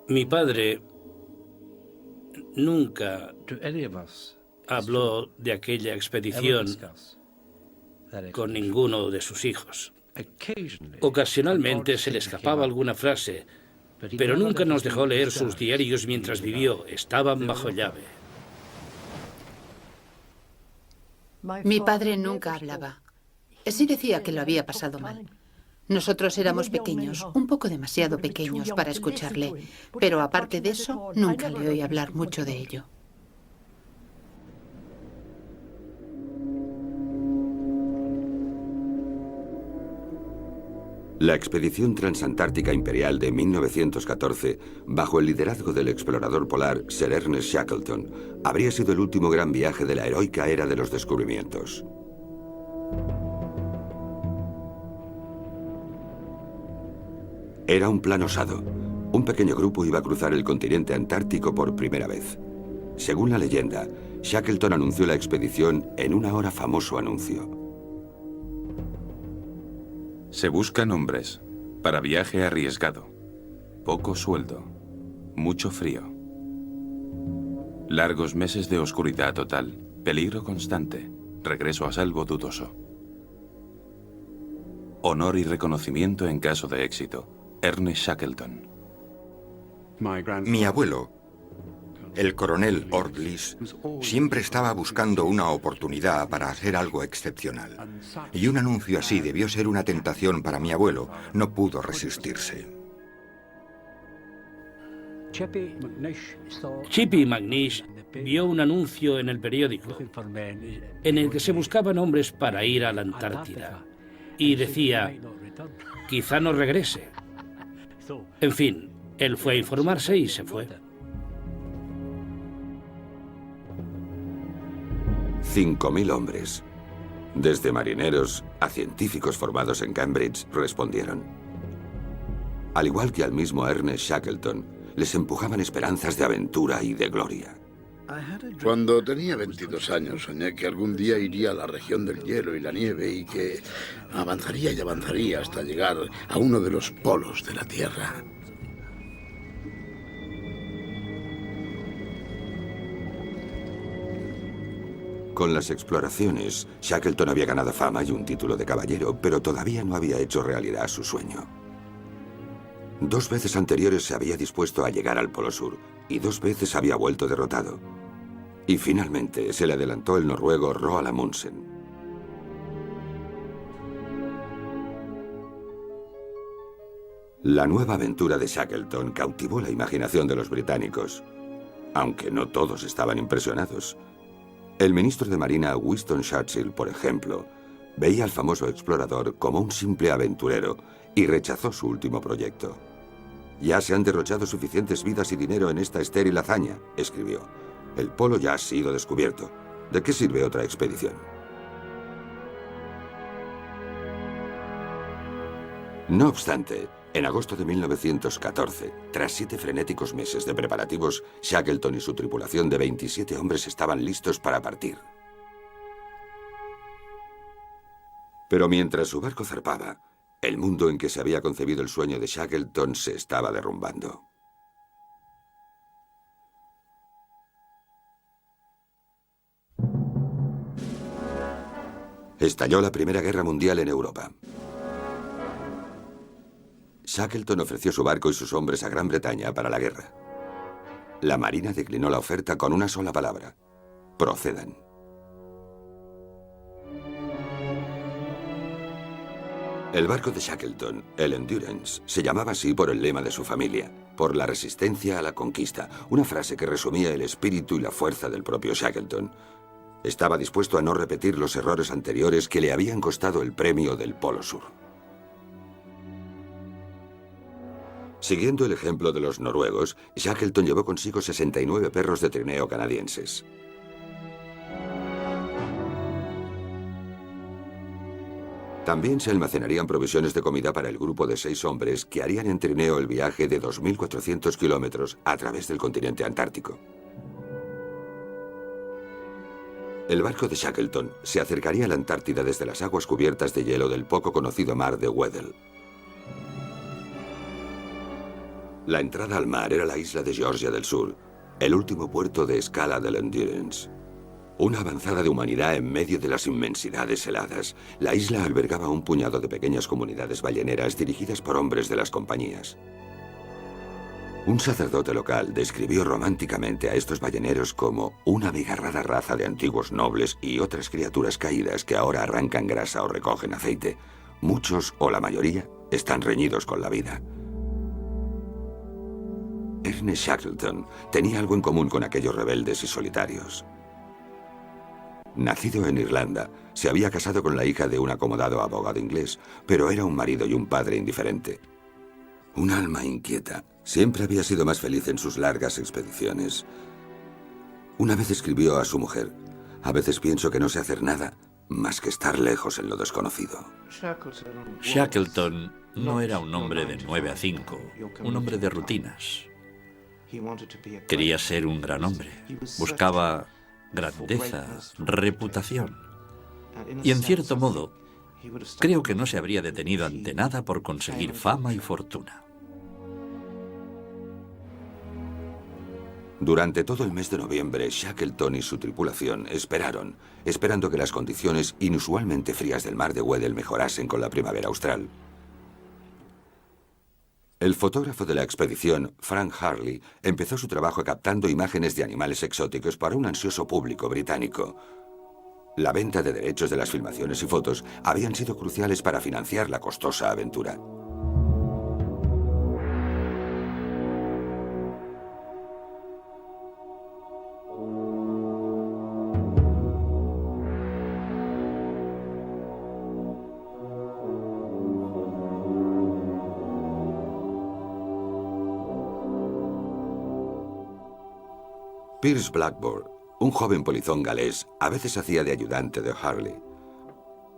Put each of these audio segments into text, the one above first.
Mi padre nunca habló de aquella expedición con ninguno de sus hijos. Ocasionalmente se le escapaba alguna frase, pero nunca nos dejó leer sus diarios mientras vivió. Estaban bajo llave. Mi padre nunca hablaba. Sí decía que lo había pasado mal. Nosotros éramos pequeños, un poco demasiado pequeños para escucharle, pero aparte de eso, nunca le oí hablar mucho de ello. La expedición transantártica imperial de 1914, bajo el liderazgo del explorador polar Sir Ernest Shackleton, habría sido el último gran viaje de la heroica era de los descubrimientos. Era un plan osado. Un pequeño grupo iba a cruzar el continente antártico por primera vez. Según la leyenda, Shackleton anunció la expedición en un ahora famoso anuncio. Se buscan hombres para viaje arriesgado, poco sueldo, mucho frío, largos meses de oscuridad total, peligro constante, regreso a salvo dudoso. Honor y reconocimiento en caso de éxito. Ernest Shackleton. Mi abuelo, el coronel Ordlis, siempre estaba buscando una oportunidad para hacer algo excepcional. Y un anuncio así debió ser una tentación para mi abuelo. No pudo resistirse. Chippy McNeish vio un anuncio en el periódico en el que se buscaban hombres para ir a la Antártida. Y decía, quizá no regrese. En fin, él fue a informarse y se fue. 5.000 hombres, desde marineros a científicos formados en Cambridge, respondieron. Al igual que al mismo Ernest Shackleton, les empujaban esperanzas de aventura y de gloria. Cuando tenía 22 años soñé que algún día iría a la región del hielo y la nieve y que avanzaría y avanzaría hasta llegar a uno de los polos de la Tierra. Con las exploraciones, Shackleton había ganado fama y un título de caballero, pero todavía no había hecho realidad su sueño. 2 veces anteriores se había dispuesto a llegar al Polo Sur y 2 veces había vuelto derrotado. Y finalmente se le adelantó el noruego Roald Amundsen. La nueva aventura de Shackleton cautivó la imaginación de los británicos, aunque no todos estaban impresionados. El ministro de Marina Winston Churchill, por ejemplo, veía al famoso explorador como un simple aventurero y rechazó su último proyecto. «Ya se han derrochado suficientes vidas y dinero en esta estéril hazaña», escribió. «El polo ya ha sido descubierto. ¿De qué sirve otra expedición?». No obstante, en agosto de 1914, tras 7 frenéticos meses de preparativos, Shackleton y su tripulación de 27 hombres estaban listos para partir. Pero mientras su barco zarpaba, el mundo en que se había concebido el sueño de Shackleton se estaba derrumbando. Estalló la Primera Guerra Mundial en Europa. Shackleton ofreció su barco y sus hombres a Gran Bretaña para la guerra. La Marina declinó la oferta con una sola palabra: procedan. El barco de Shackleton, el Endurance, se llamaba así por el lema de su familia, por la resistencia a la conquista, una frase que resumía el espíritu y la fuerza del propio Shackleton. Estaba dispuesto a no repetir los errores anteriores que le habían costado el premio del Polo Sur. Siguiendo el ejemplo de los noruegos, Shackleton llevó consigo 69 perros de trineo canadienses. También se almacenarían provisiones de comida para el grupo de 6 hombres que harían en trineo el viaje de 2.400 kilómetros a través del continente antártico. El barco de Shackleton se acercaría a la Antártida desde las aguas cubiertas de hielo del poco conocido mar de Weddell. La entrada al mar era la isla de Georgia del Sur, el último puerto de escala del Endurance. Una avanzada de humanidad en medio de las inmensidades heladas. La isla albergaba un puñado de pequeñas comunidades balleneras dirigidas por hombres de las compañías. Un sacerdote local describió románticamente a estos balleneros como una abigarrada raza de antiguos nobles y otras criaturas caídas que ahora arrancan grasa o recogen aceite. Muchos, o la mayoría, están reñidos con la vida. Ernest Shackleton tenía algo en común con aquellos rebeldes y solitarios. Nacido en Irlanda, se había casado con la hija de un acomodado abogado inglés, pero era un marido y un padre indiferente. Un alma inquieta. Siempre había sido más feliz en sus largas expediciones. Una vez escribió a su mujer: «A veces pienso que no sé hacer nada más que estar lejos en lo desconocido». Shackleton no era un hombre de 9 a 5, un hombre de rutinas. Quería ser un gran hombre. Buscaba grandeza, reputación. Y en cierto modo, creo que no se habría detenido ante nada por conseguir fama y fortuna. Durante todo el mes de noviembre, Shackleton y su tripulación esperaron, esperando que las condiciones inusualmente frías del mar de Weddell mejorasen con la primavera austral. El fotógrafo de la expedición, Frank Harley, empezó su trabajo captando imágenes de animales exóticos para un ansioso público británico. La venta de derechos de las filmaciones y fotos habían sido cruciales para financiar la costosa aventura. Piers Blackburn, un joven polizón galés, a veces hacía de ayudante de Harley.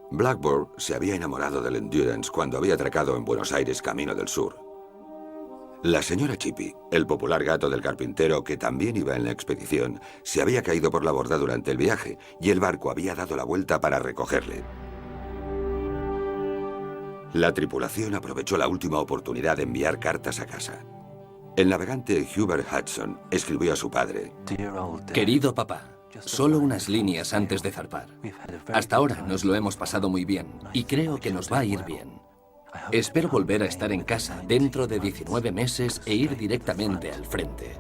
Blackburn se había enamorado del Endurance cuando había atracado en Buenos Aires camino del sur. La señora Chippy, el popular gato del carpintero que también iba en la expedición, se había caído por la borda durante el viaje y el barco había dado la vuelta para recogerle. La tripulación aprovechó la última oportunidad de enviar cartas a casa. El navegante Hubert Hudson escribió a su padre: Querido papá, solo unas líneas antes de zarpar. Hasta ahora nos lo hemos pasado muy bien y creo que nos va a ir bien. Espero volver a estar en casa dentro de 19 meses e ir directamente al frente.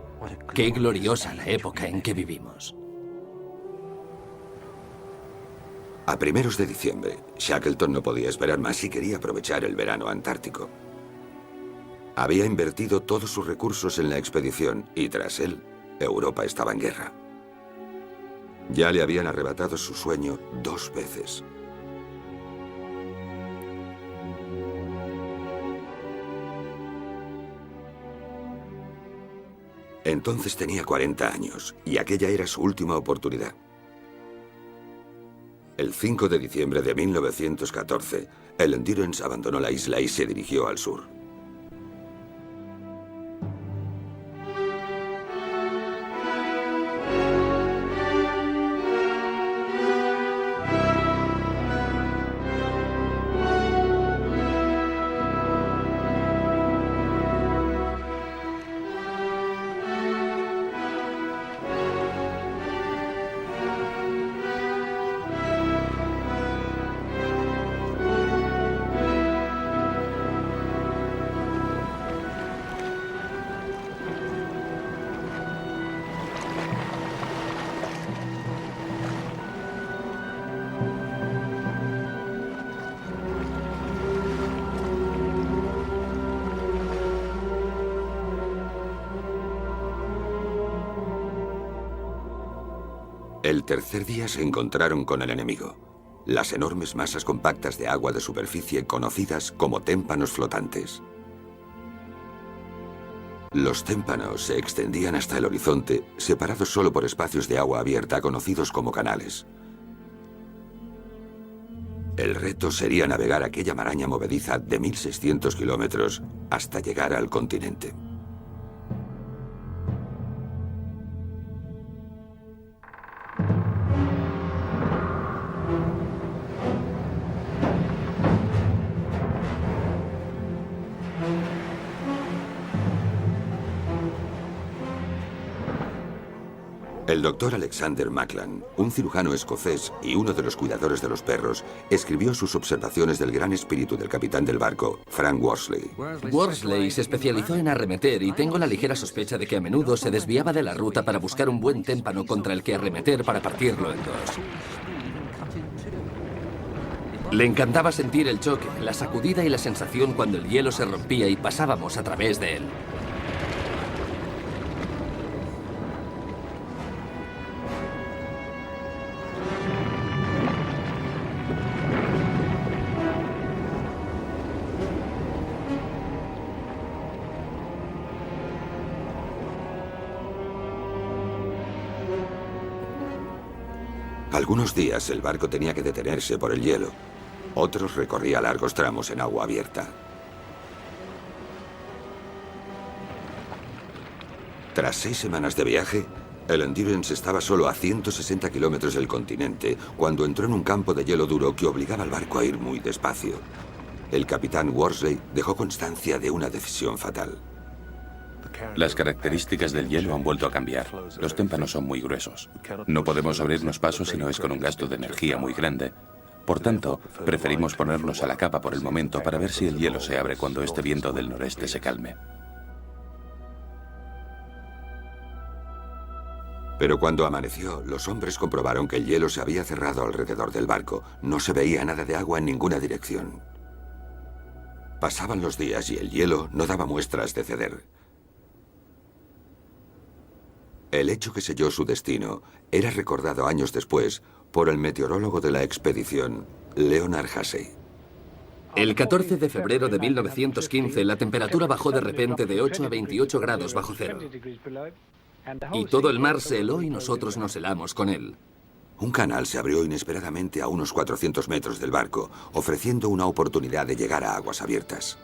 Qué gloriosa la época en que vivimos. A primeros de diciembre, Shackleton no podía esperar más y quería aprovechar el verano antártico. Había invertido todos sus recursos en la expedición y tras él, Europa estaba en guerra. Ya le habían arrebatado su sueño 2 veces. Entonces tenía 40 años y aquella era su última oportunidad. El 5 de diciembre de 1914, el Endurance abandonó la isla y se dirigió al sur. El tercer día se encontraron con el enemigo, las enormes masas compactas de agua de superficie conocidas como témpanos flotantes. Los témpanos se extendían hasta el horizonte, separados solo por espacios de agua abierta conocidos como canales. El reto sería navegar aquella maraña movediza de 1.600 kilómetros hasta llegar al continente. El doctor Alexander Maclan, un cirujano escocés y uno de los cuidadores de los perros, escribió sus observaciones del gran espíritu del capitán del barco, Frank Worsley. Worsley se especializó en arremeter y tengo la ligera sospecha de que a menudo se desviaba de la ruta para buscar un buen témpano contra el que arremeter para partirlo en 2. Le encantaba sentir el choque, la sacudida y la sensación cuando el hielo se rompía y pasábamos a través de él. Algunos días el barco tenía que detenerse por el hielo. Otros recorría largos tramos en agua abierta. Tras 6 semanas de viaje, el Endurance estaba solo a 160 kilómetros del continente cuando entró en un campo de hielo duro que obligaba al barco a ir muy despacio. El capitán Worsley dejó constancia de una decisión fatal. Las características del hielo han vuelto a cambiar. Los témpanos son muy gruesos. No podemos abrirnos paso si no es con un gasto de energía muy grande. Por tanto, preferimos ponernos a la capa por el momento para ver si el hielo se abre cuando este viento del noreste se calme. Pero cuando amaneció, los hombres comprobaron que el hielo se había cerrado alrededor del barco. No se veía nada de agua en ninguna dirección. Pasaban los días y el hielo no daba muestras de ceder. El hecho que selló su destino era recordado años después por el meteorólogo de la expedición, Leonard Hussey. El 14 de febrero de 1915, la temperatura bajó de repente de 8 a 28 grados bajo cero. Y todo el mar se heló y nosotros nos helamos con él. Un canal se abrió inesperadamente a unos 400 metros del barco, ofreciendo una oportunidad de llegar a aguas abiertas.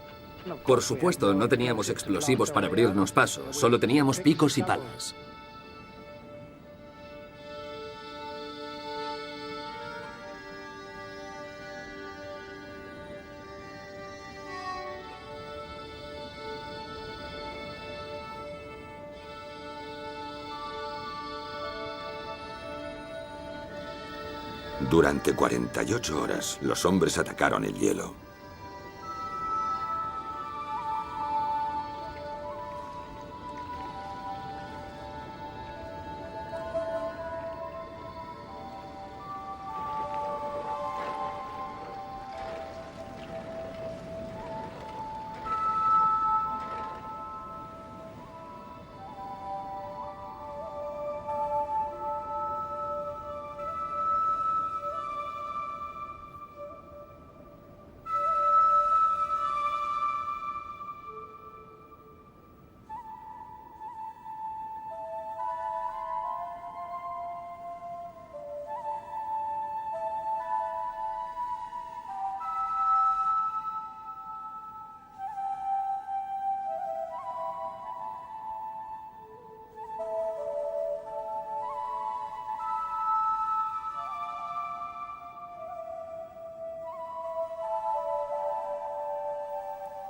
Por supuesto, no teníamos explosivos para abrirnos paso, solo teníamos picos y palas. Durante 48 horas, los hombres atacaron el hielo.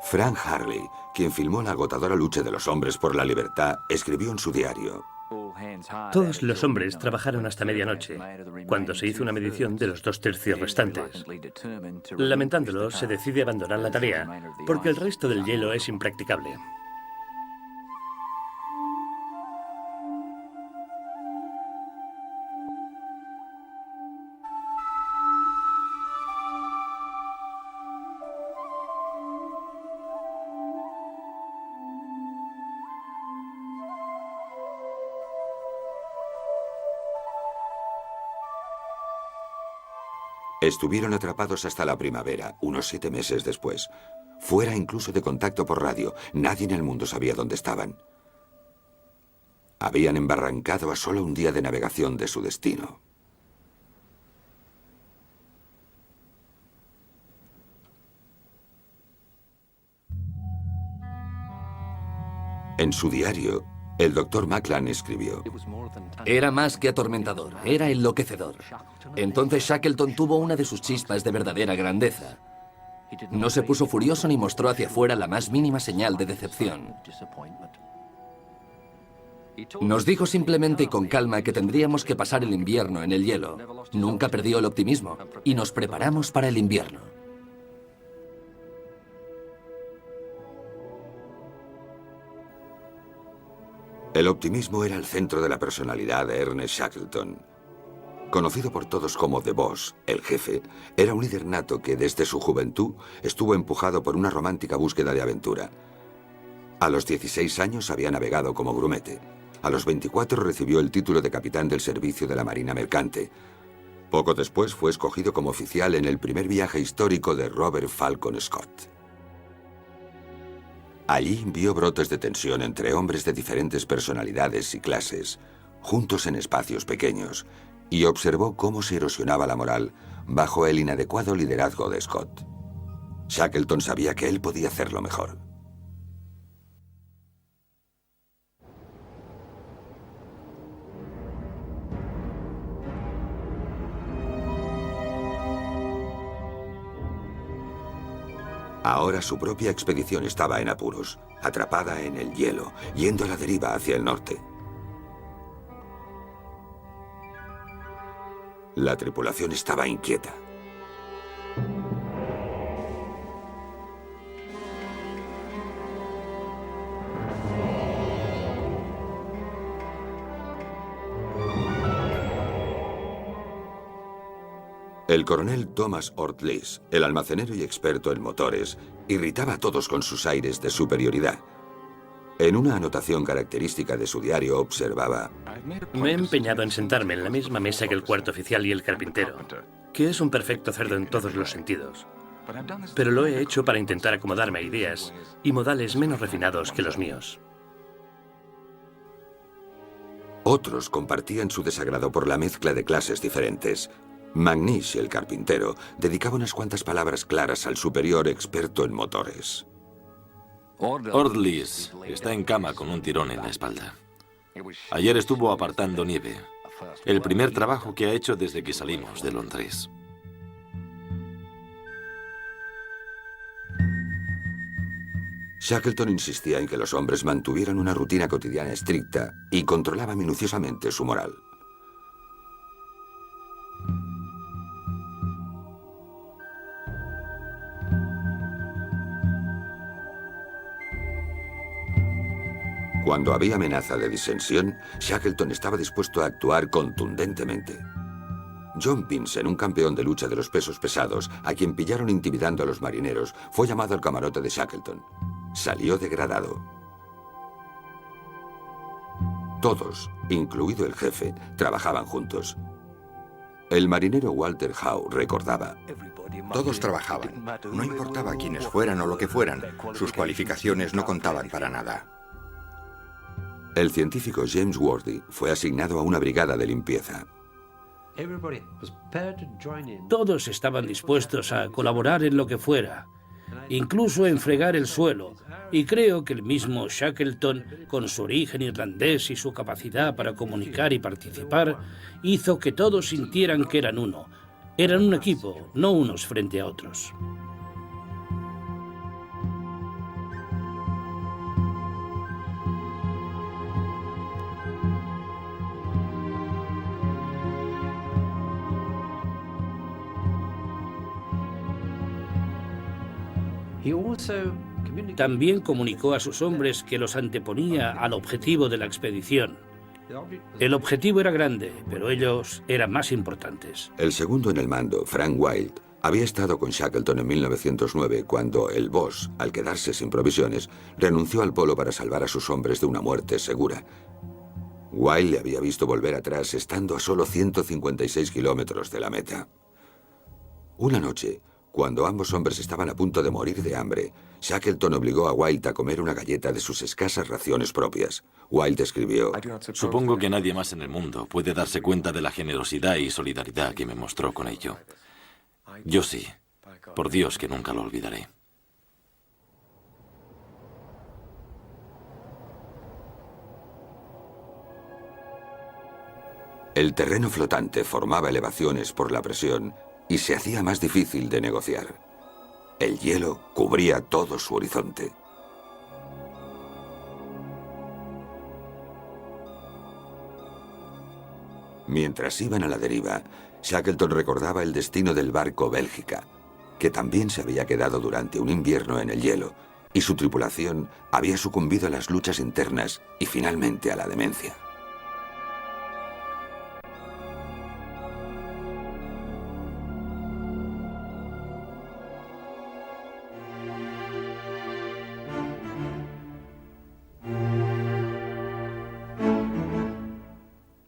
Frank Harley, quien filmó la agotadora lucha de los hombres por la libertad, escribió en su diario: Todos los hombres trabajaron hasta medianoche, cuando se hizo una medición de los 2/3 restantes. Lamentándolo, se decide abandonar la tarea, porque el resto del hielo es impracticable. Estuvieron atrapados hasta la primavera, unos 7 meses después. Fuera incluso de contacto por radio, nadie en el mundo sabía dónde estaban. Habían embarrancado a solo un día de navegación de su destino. En su diario, el Dr. Maclan escribió: Era más que atormentador, era enloquecedor. Entonces Shackleton tuvo una de sus chispas de verdadera grandeza. No se puso furioso ni mostró hacia afuera la más mínima señal de decepción. Nos dijo simplemente y con calma que tendríamos que pasar el invierno en el hielo. Nunca perdió el optimismo y nos preparamos para el invierno. El optimismo era el centro de la personalidad de Ernest Shackleton. Conocido por todos como The Boss, el jefe, era un líder nato que desde su juventud estuvo empujado por una romántica búsqueda de aventura. A los 16 años había navegado como grumete. A los 24 recibió el título de capitán del servicio de la Marina Mercante. Poco después fue escogido como oficial en el primer viaje histórico de Robert Falcon Scott. Allí vio brotes de tensión entre hombres de diferentes personalidades y clases, juntos en espacios pequeños, y observó cómo se erosionaba la moral bajo el inadecuado liderazgo de Scott. Shackleton sabía que él podía hacerlo mejor. Ahora su propia expedición estaba en apuros, atrapada en el hielo, yendo a la deriva hacia el norte. La tripulación estaba inquieta. El coronel Thomas Ortliss, el almacenero y experto en motores, irritaba a todos con sus aires de superioridad. En una anotación característica de su diario observaba: Me he empeñado en sentarme en la misma mesa que el cuarto oficial y el carpintero, que es un perfecto cerdo en todos los sentidos. Pero lo he hecho para intentar acomodarme a ideas y modales menos refinados que los míos. Otros compartían su desagrado por la mezcla de clases diferentes. McNish, el carpintero, dedicaba unas cuantas palabras claras al superior experto en motores. Ordlis está en cama con un tirón en la espalda. Ayer estuvo apartando nieve. El primer trabajo que ha hecho desde que salimos de Londres. Shackleton insistía en que los hombres mantuvieran una rutina cotidiana estricta y controlaba minuciosamente su moral. Cuando había amenaza de disensión, Shackleton estaba dispuesto a actuar contundentemente. John Pinson, un campeón de lucha de los pesos pesados, a quien pillaron intimidando a los marineros, fue llamado al camarote de Shackleton. Salió degradado. Todos, incluido el jefe, trabajaban juntos. El marinero Walter Howe recordaba: todos trabajaban. No importaba quiénes fueran o lo que fueran, sus cualificaciones no contaban para nada. El científico James Worthy fue asignado a una brigada de limpieza. Todos estaban dispuestos a colaborar en lo que fuera, incluso en fregar el suelo, y creo que el mismo Shackleton, con su origen irlandés y su capacidad para comunicar y participar, hizo que todos sintieran que eran uno. Eran un equipo, no unos frente a otros. También comunicó a sus hombres que los anteponía al objetivo de la expedición. El objetivo era grande, pero ellos eran más importantes. El segundo en el mando, Frank Wild, había estado con Shackleton en 1909 cuando el boss, al quedarse sin provisiones, renunció al polo para salvar a sus hombres de una muerte segura. Wild le había visto volver atrás estando a solo 156 kilómetros de la meta. Una noche, cuando ambos hombres estaban a punto de morir de hambre, Shackleton obligó a Wild a comer una galleta de sus escasas raciones propias. Wild escribió: supongo que nadie más en el mundo puede darse cuenta de la generosidad y solidaridad que me mostró con ello. Yo sí. Por Dios que nunca lo olvidaré. El terreno flotante formaba elevaciones por la presión y se hacía más difícil de negociar. El hielo cubría todo su horizonte. Mientras iban a la deriva, Shackleton recordaba el destino del barco Bélgica, que también se había quedado durante un invierno en el hielo, y su tripulación había sucumbido a las luchas internas y finalmente a la demencia.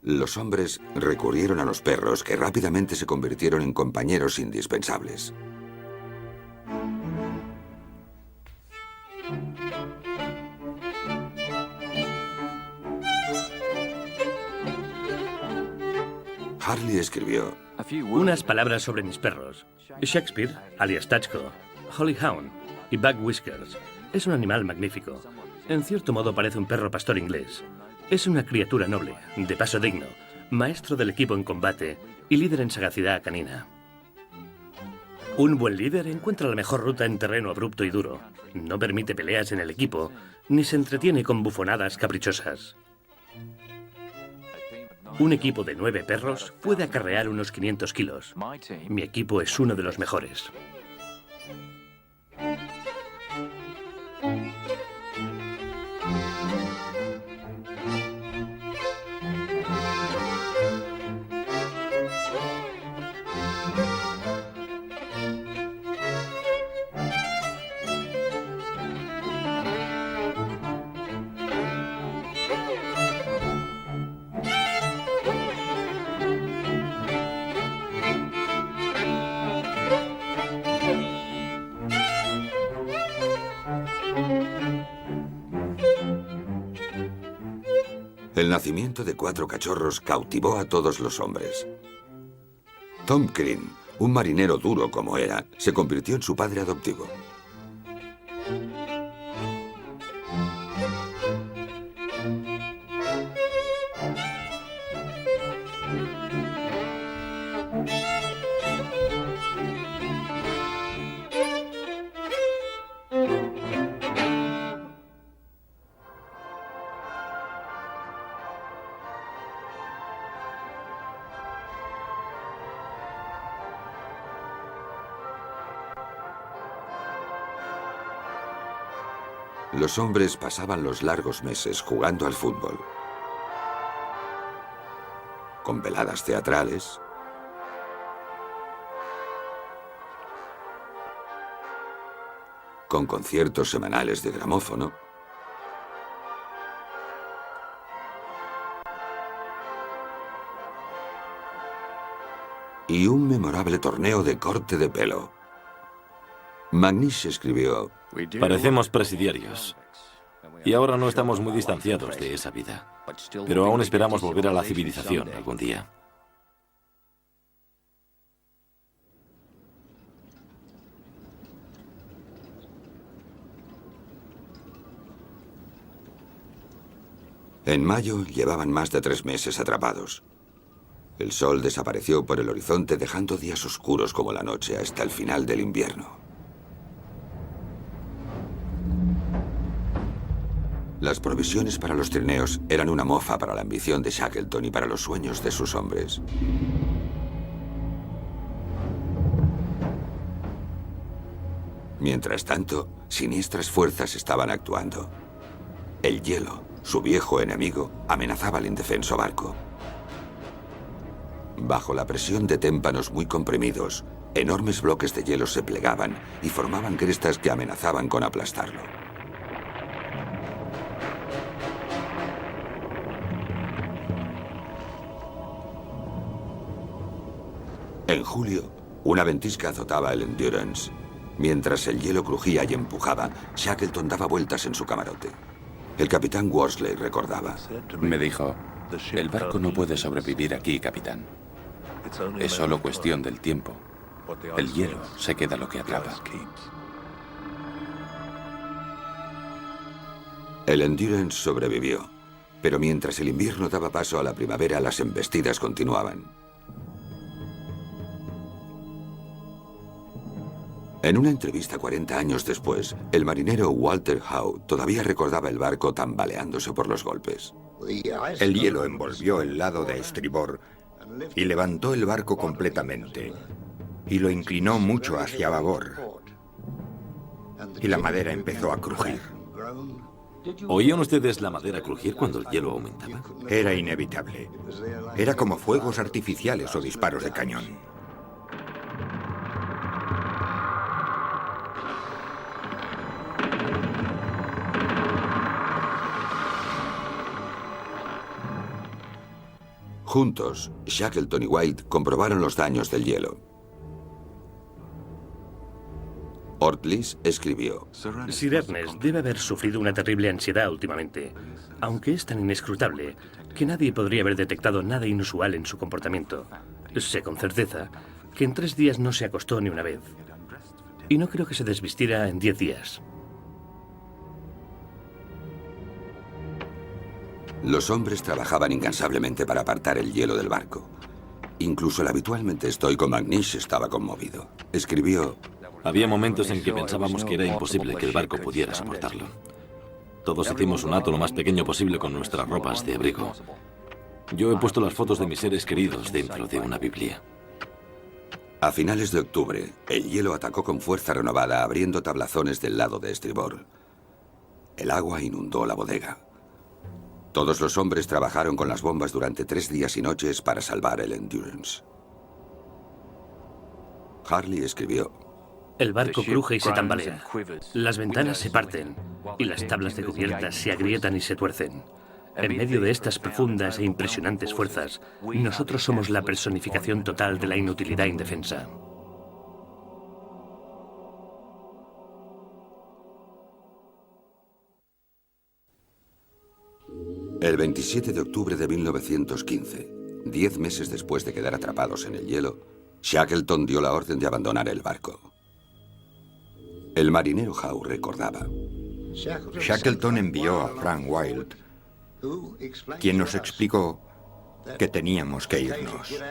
Los hombres recurrieron a los perros, que rápidamente se convirtieron en compañeros indispensables. Harley escribió: unas palabras sobre mis perros. Shakespeare, alias Tachko, Hollyhound y Buck Whiskers. Es un animal magnífico. En cierto modo parece un perro pastor inglés. Es una criatura noble, de paso digno, maestro del equipo en combate y líder en sagacidad canina. Un buen líder encuentra la mejor ruta en terreno abrupto y duro. No permite peleas en el equipo, ni se entretiene con bufonadas caprichosas. Un equipo de 9 perros puede acarrear unos 500 kilos. Mi equipo es uno de los mejores. El nacimiento de 4 cachorros cautivó a todos los hombres. Tom Crean, un marinero duro como era, se convirtió en su padre adoptivo. Los hombres pasaban los largos meses jugando al fútbol, con veladas teatrales, con conciertos semanales de gramófono, y un memorable torneo de corte de pelo. McNish escribió: Parecemos presidiarios. Y ahora no estamos muy distanciados de esa vida. Pero aún esperamos volver a la civilización algún día. En mayo llevaban más de 3 meses atrapados. El sol desapareció por el horizonte dejando días oscuros como la noche hasta el final del invierno. Las provisiones para los trineos eran una mofa para la ambición de Shackleton y para los sueños de sus hombres. Mientras tanto, siniestras fuerzas estaban actuando. El hielo, su viejo enemigo, amenazaba al indefenso barco. Bajo la presión de témpanos muy comprimidos, enormes bloques de hielo se plegaban y formaban crestas que amenazaban con aplastarlo. En julio, una ventisca azotaba el Endurance. Mientras el hielo crujía y empujaba, Shackleton daba vueltas en su camarote. El capitán Worsley recordaba: Me dijo, el barco no puede sobrevivir aquí, capitán. Es solo cuestión del tiempo. El hielo se queda lo que atrapa. El Endurance sobrevivió, pero mientras el invierno daba paso a la primavera, las embestidas continuaban. En una entrevista 40 años después, el marinero Walter Howe todavía recordaba el barco tambaleándose por los golpes. El hielo envolvió el lado de estribor y levantó el barco completamente y lo inclinó mucho hacia babor. Y la madera empezó a crujir. ¿Oían ustedes la madera crujir cuando el hielo aumentaba? Era inevitable. Era como fuegos artificiales o disparos de cañón. Juntos, Shackleton y White comprobaron los daños del hielo. Ortlies escribió: Sir Ernest debe haber sufrido una terrible ansiedad últimamente, aunque es tan inescrutable que nadie podría haber detectado nada inusual en su comportamiento. Sé con certeza que en 3 días no se acostó ni una vez. Y no creo que se desvistiera en 10 días. Los hombres trabajaban incansablemente para apartar el hielo del barco. Incluso el habitualmente estoico McNish estaba conmovido. Escribió: Había momentos en que pensábamos que era imposible que el barco pudiera soportarlo. Todos hicimos un hato lo más pequeño posible con nuestras ropas de abrigo. Yo he puesto las fotos de mis seres queridos dentro de una Biblia. A finales de octubre, el hielo atacó con fuerza renovada, abriendo tablazones del lado de estribor. El agua inundó la bodega. Todos los hombres trabajaron con las bombas durante 3 días y noches para salvar el Endurance. Harley escribió: El barco cruje y se tambalea. Las ventanas se parten y las tablas de cubierta se agrietan y se tuercen. En medio de estas profundas e impresionantes fuerzas, nosotros somos la personificación total de la inutilidad indefensa. El 27 de octubre de 1915, 10 meses después de quedar atrapados en el hielo, Shackleton dio la orden de abandonar el barco. El marinero Howe recordaba: Shackleton envió a Frank Wild, quien nos explicó que teníamos que irnos.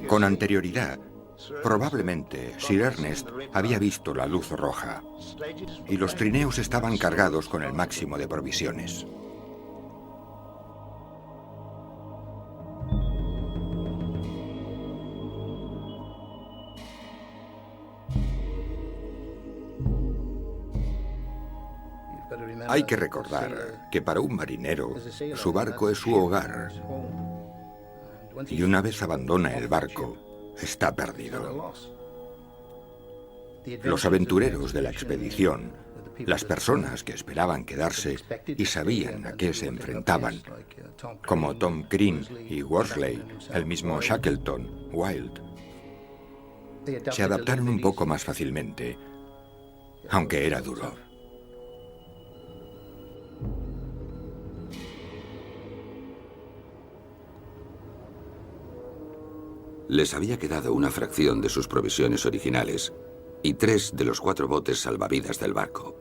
Con anterioridad, probablemente Sir Ernest había visto la luz roja y los trineos estaban cargados con el máximo de provisiones. Hay que recordar que para un marinero, su barco es su hogar. Y una vez abandona el barco, está perdido. Los aventureros de la expedición, las personas que esperaban quedarse y sabían a qué se enfrentaban, como Tom Crean y Worsley, el mismo Shackleton, Wilde, se adaptaron un poco más fácilmente, aunque era duro. Les había quedado una fracción de sus provisiones originales y 3 de los 4 botes salvavidas del barco.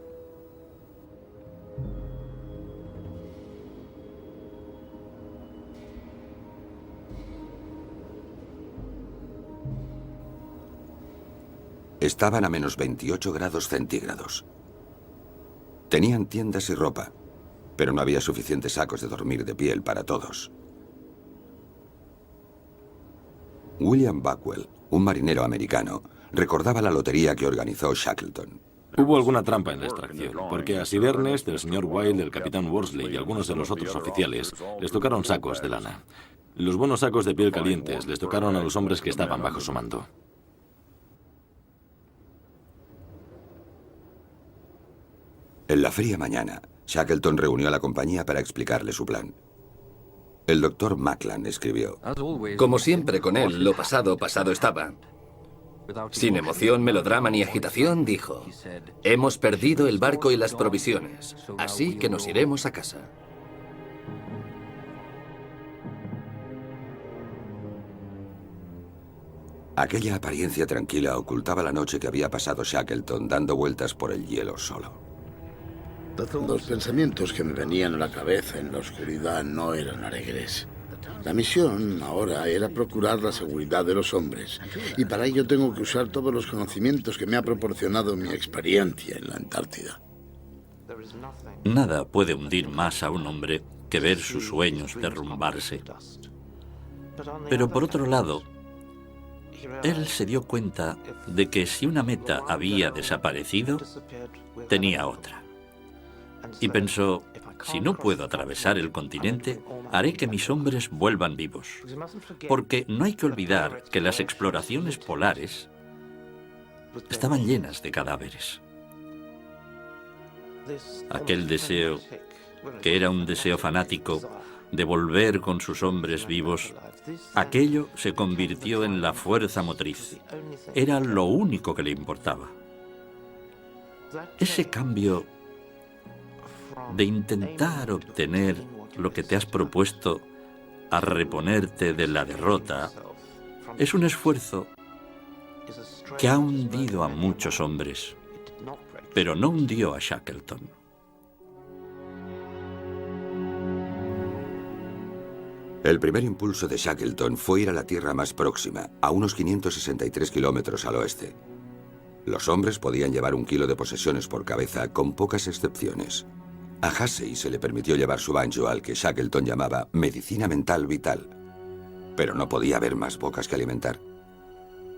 Estaban a menos 28 grados centígrados. Tenían tiendas y ropa, pero no había suficientes sacos de dormir de piel para todos. William Buckwell, un marinero americano, recordaba la lotería que organizó Shackleton. Hubo alguna trampa en la extracción, porque a Sir Ernest, el señor Wilde, el capitán Worsley y algunos de los otros oficiales les tocaron sacos de lana. Los buenos sacos de piel calientes les tocaron a los hombres que estaban bajo su mando. En la fría mañana, Shackleton reunió a la compañía para explicarle su plan. El doctor Macklin escribió: Como siempre con él, lo pasado, pasado estaba. Sin emoción, melodrama ni agitación, dijo: hemos perdido el barco y las provisiones, así que nos iremos a casa. Aquella apariencia tranquila ocultaba la noche que había pasado Shackleton dando vueltas por el hielo solo. Los pensamientos que me venían a la cabeza en la oscuridad no eran alegres. La misión ahora era procurar la seguridad de los hombres, y para ello tengo que usar todos los conocimientos que me ha proporcionado mi experiencia en la Antártida. Nada puede hundir más a un hombre que ver sus sueños derrumbarse. Pero por otro lado, él se dio cuenta de que si una meta había desaparecido, tenía otra. Y pensó: si no puedo atravesar el continente, haré que mis hombres vuelvan vivos. Porque no hay que olvidar que las exploraciones polares estaban llenas de cadáveres. Aquel deseo, que era un deseo fanático de volver con sus hombres vivos, aquello se convirtió en la fuerza motriz. Era lo único que le importaba. Ese cambio de intentar obtener lo que te has propuesto a reponerte de la derrota es un esfuerzo que ha hundido a muchos hombres, pero no hundió a Shackleton. El primer impulso de Shackleton fue ir a la tierra más próxima, a unos 563 kilómetros al oeste. Los hombres podían llevar 1 kilo de posesiones por cabeza, con pocas excepciones. A Hussey se le permitió llevar su banjo, al que Shackleton llamaba medicina mental vital, pero no podía haber más bocas que alimentar.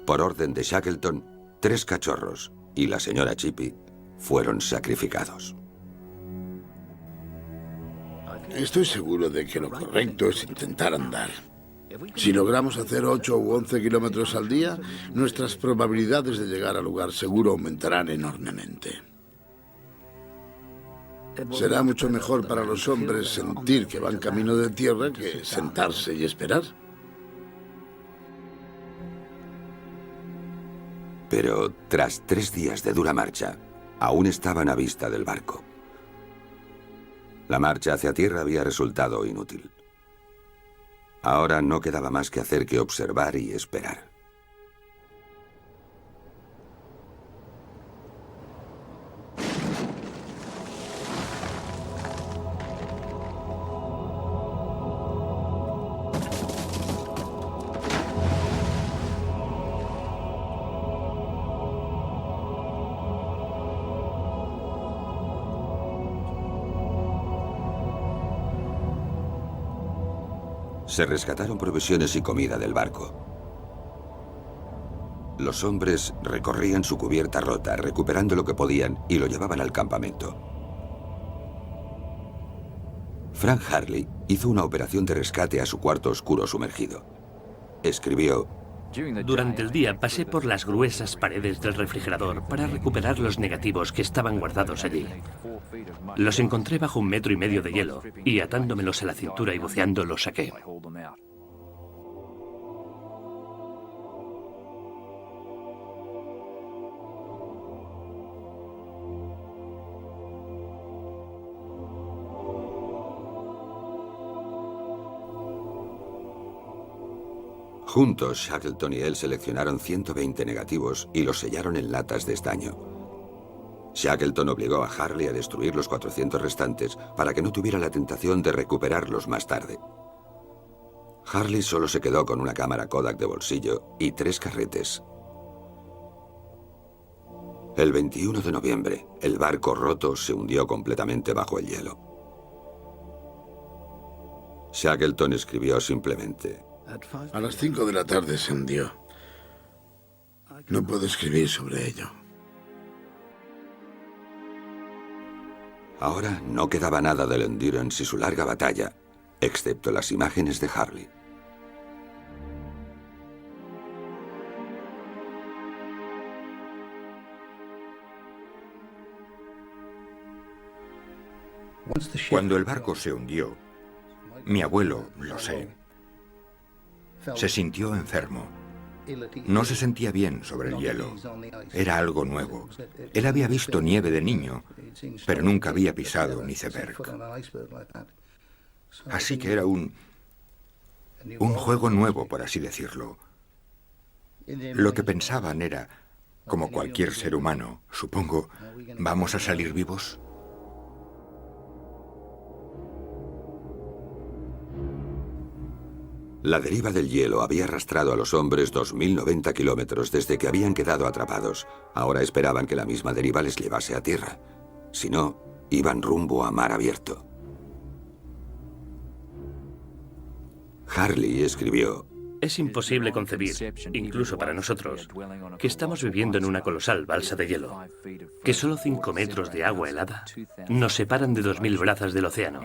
Por orden de Shackleton, 3 cachorros y la señora Chippy fueron sacrificados. Estoy seguro de que lo correcto es intentar andar. Si logramos hacer 8 u 11 kilómetros al día, nuestras probabilidades de llegar al lugar seguro aumentarán enormemente. Será mucho mejor para los hombres sentir que van camino de tierra que sentarse y esperar. Pero tras 3 días de dura marcha, aún estaban a vista del barco. La marcha hacia tierra había resultado inútil. Ahora no quedaba más que hacer que observar y esperar. Se rescataron provisiones y comida del barco. Los hombres recorrían su cubierta rota, recuperando lo que podían, y lo llevaban al campamento. Frank Harley hizo una operación de rescate a su cuarto oscuro sumergido. Escribió: Durante el día pasé por las gruesas paredes del refrigerador para recuperar los negativos que estaban guardados allí. Los encontré bajo 1,5 metros de hielo y atándomelos a la cintura y buceando los saqué. Juntos, Shackleton y él seleccionaron 120 negativos y los sellaron en latas de estaño. Shackleton obligó a Harley a destruir los 400 restantes para que no tuviera la tentación de recuperarlos más tarde. Harley solo se quedó con una cámara Kodak de bolsillo y 3 carretes. El 21 de noviembre, el barco roto se hundió completamente bajo el hielo. Shackleton escribió simplemente: A las 5 de la tarde se hundió. No puedo escribir sobre ello. Ahora no quedaba nada del Endurance y su larga batalla, excepto las imágenes de Harley. Cuando el barco se hundió, mi abuelo, lo sé, se sintió enfermo. No se sentía bien sobre el hielo. Era algo nuevo. Él había visto nieve de niño, pero nunca había pisado un iceberg. Así que era un juego nuevo, por así decirlo. Lo que pensaban era, como cualquier ser humano, supongo, ¿vamos a salir vivos? La deriva del hielo había arrastrado a los hombres 2090 kilómetros desde que habían quedado atrapados. Ahora esperaban que la misma deriva les llevase a tierra. Si no, iban rumbo a mar abierto. Harley escribió: Es imposible concebir, incluso para nosotros, que estamos viviendo en una colosal balsa de hielo, que solo 5 metros de agua helada nos separan de 2000 brazas del océano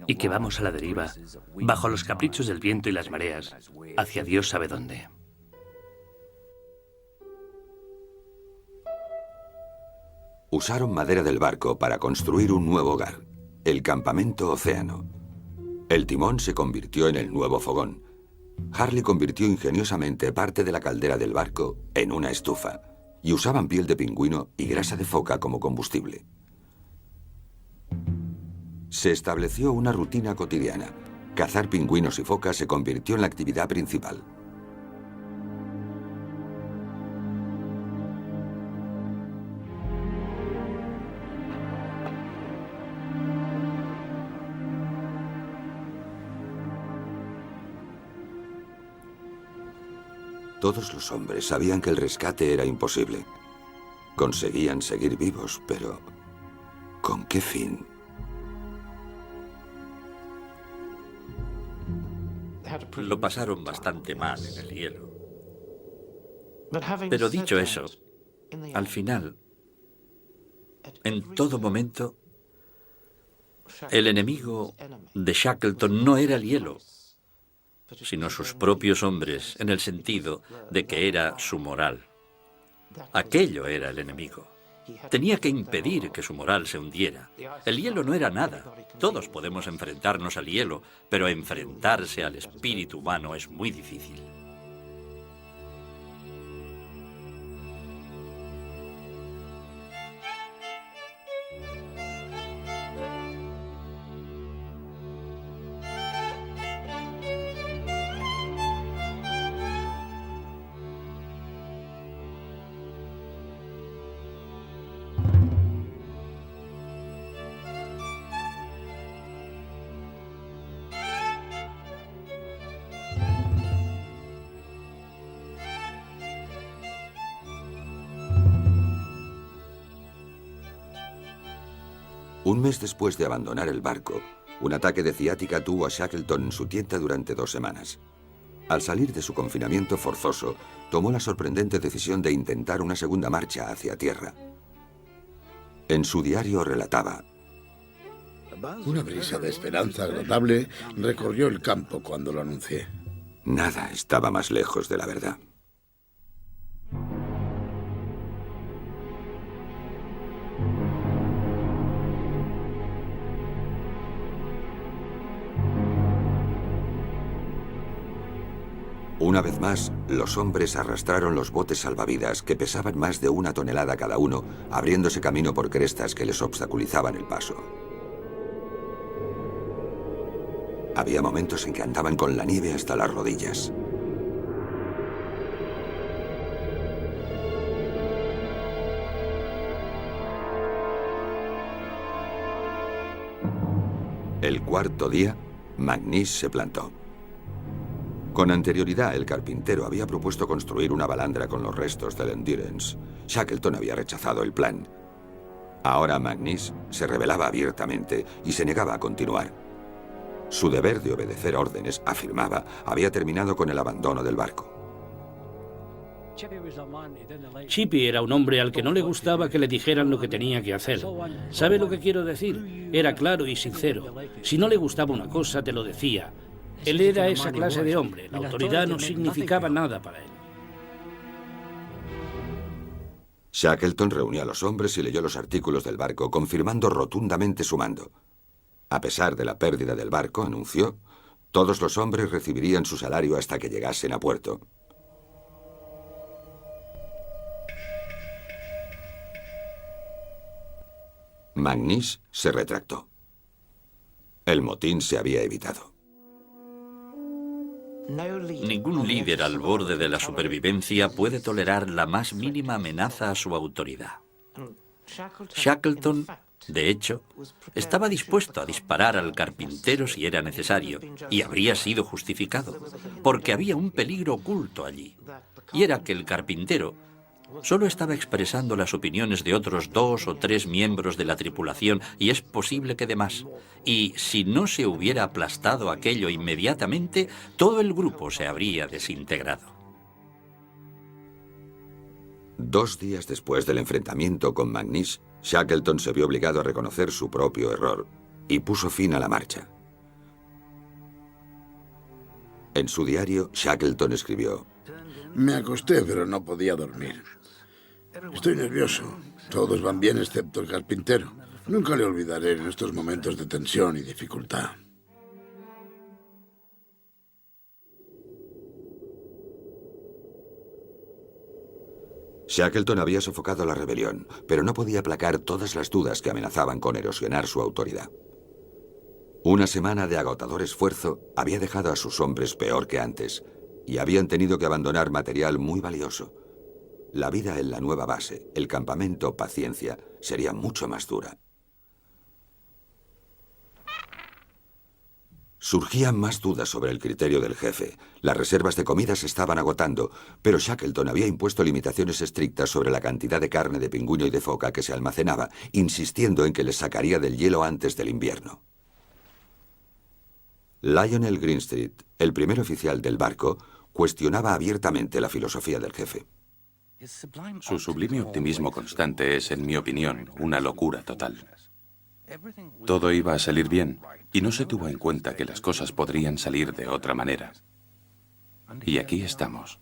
y que vamos a la deriva, bajo los caprichos del viento y las mareas, hacia Dios sabe dónde. Usaron madera del barco para construir un nuevo hogar, el campamento Océano. El timón se convirtió en el nuevo fogón. Harley convirtió ingeniosamente parte de la caldera del barco en una estufa y usaban piel de pingüino y grasa de foca como combustible. Se estableció una rutina cotidiana. Cazar pingüinos y focas se convirtió en la actividad principal. Todos los hombres sabían que el rescate era imposible. Conseguían seguir vivos, pero ¿con qué fin? Lo pasaron bastante mal en el hielo. Pero dicho eso, al final, en todo momento, el enemigo de Shackleton no era el hielo, sino sus propios hombres, en el sentido de que era su moral. Aquello era el enemigo. Tenía que impedir que su moral se hundiera. El hielo no era nada. Todos podemos enfrentarnos al hielo, pero enfrentarse al espíritu humano es muy difícil. Un mes después de abandonar el barco, un ataque de ciática tuvo a Shackleton en su tienda durante 2 semanas. Al salir de su confinamiento forzoso, tomó la sorprendente decisión de intentar una segunda marcha hacia tierra. En su diario relataba: Una brisa de esperanza agradable recorrió el campo cuando lo anuncié. Nada estaba más lejos de la verdad. Una vez más, los hombres arrastraron los botes salvavidas, que pesaban más de 1 tonelada cada uno, abriéndose camino por crestas que les obstaculizaban el paso. Había momentos en que andaban con la nieve hasta las rodillas. El cuarto día, McNeice se plantó. Con anterioridad, el carpintero había propuesto construir una balandra con los restos del Endurance. Shackleton había rechazado el plan. Ahora McNeice se rebelaba abiertamente y se negaba a continuar. Su deber de obedecer órdenes, afirmaba, había terminado con el abandono del barco. Chippy era un hombre al que no le gustaba que le dijeran lo que tenía que hacer. ¿Sabe lo que quiero decir? Era claro y sincero. Si no le gustaba una cosa, te lo decía. Él era esa clase de hombre. La autoridad no significaba nada para él. Shackleton reunió a los hombres y leyó los artículos del barco, confirmando rotundamente su mando. A pesar de la pérdida del barco, anunció, todos los hombres recibirían su salario hasta que llegasen a puerto. McNeice se retractó. El motín se había evitado. Ningún líder al borde de la supervivencia puede tolerar la más mínima amenaza a su autoridad. Shackleton, de hecho, estaba dispuesto a disparar al carpintero si era necesario, y habría sido justificado, porque había un peligro oculto allí, y era que el carpintero solo estaba expresando las opiniones de otros 2 o 3 miembros de la tripulación, y es posible que de más. Y si no se hubiera aplastado aquello inmediatamente, todo el grupo se habría desintegrado. 2 días después del enfrentamiento con McNeice, Shackleton se vio obligado a reconocer su propio error y puso fin a la marcha. En su diario, Shackleton escribió: Me acosté, pero no podía dormir. Estoy nervioso. Todos van bien excepto el carpintero. Nunca le olvidaré en estos momentos de tensión y dificultad. Shackleton había sofocado la rebelión, pero no podía aplacar todas las dudas que amenazaban con erosionar su autoridad. Una semana de agotador esfuerzo había dejado a sus hombres peor que antes, y habían tenido que abandonar material muy valioso. La vida en la nueva base, el campamento Paciencia, sería mucho más dura. Surgían más dudas sobre el criterio del jefe. Las reservas de comida se estaban agotando, pero Shackleton había impuesto limitaciones estrictas sobre la cantidad de carne de pingüino y de foca que se almacenaba, insistiendo en que les sacaría del hielo antes del invierno. Lionel Greenstreet, el primer oficial del barco, cuestionaba abiertamente la filosofía del jefe. Su sublime optimismo constante es, en mi opinión, una locura total. Todo iba a salir bien, y no se tuvo en cuenta que las cosas podrían salir de otra manera. Y aquí estamos.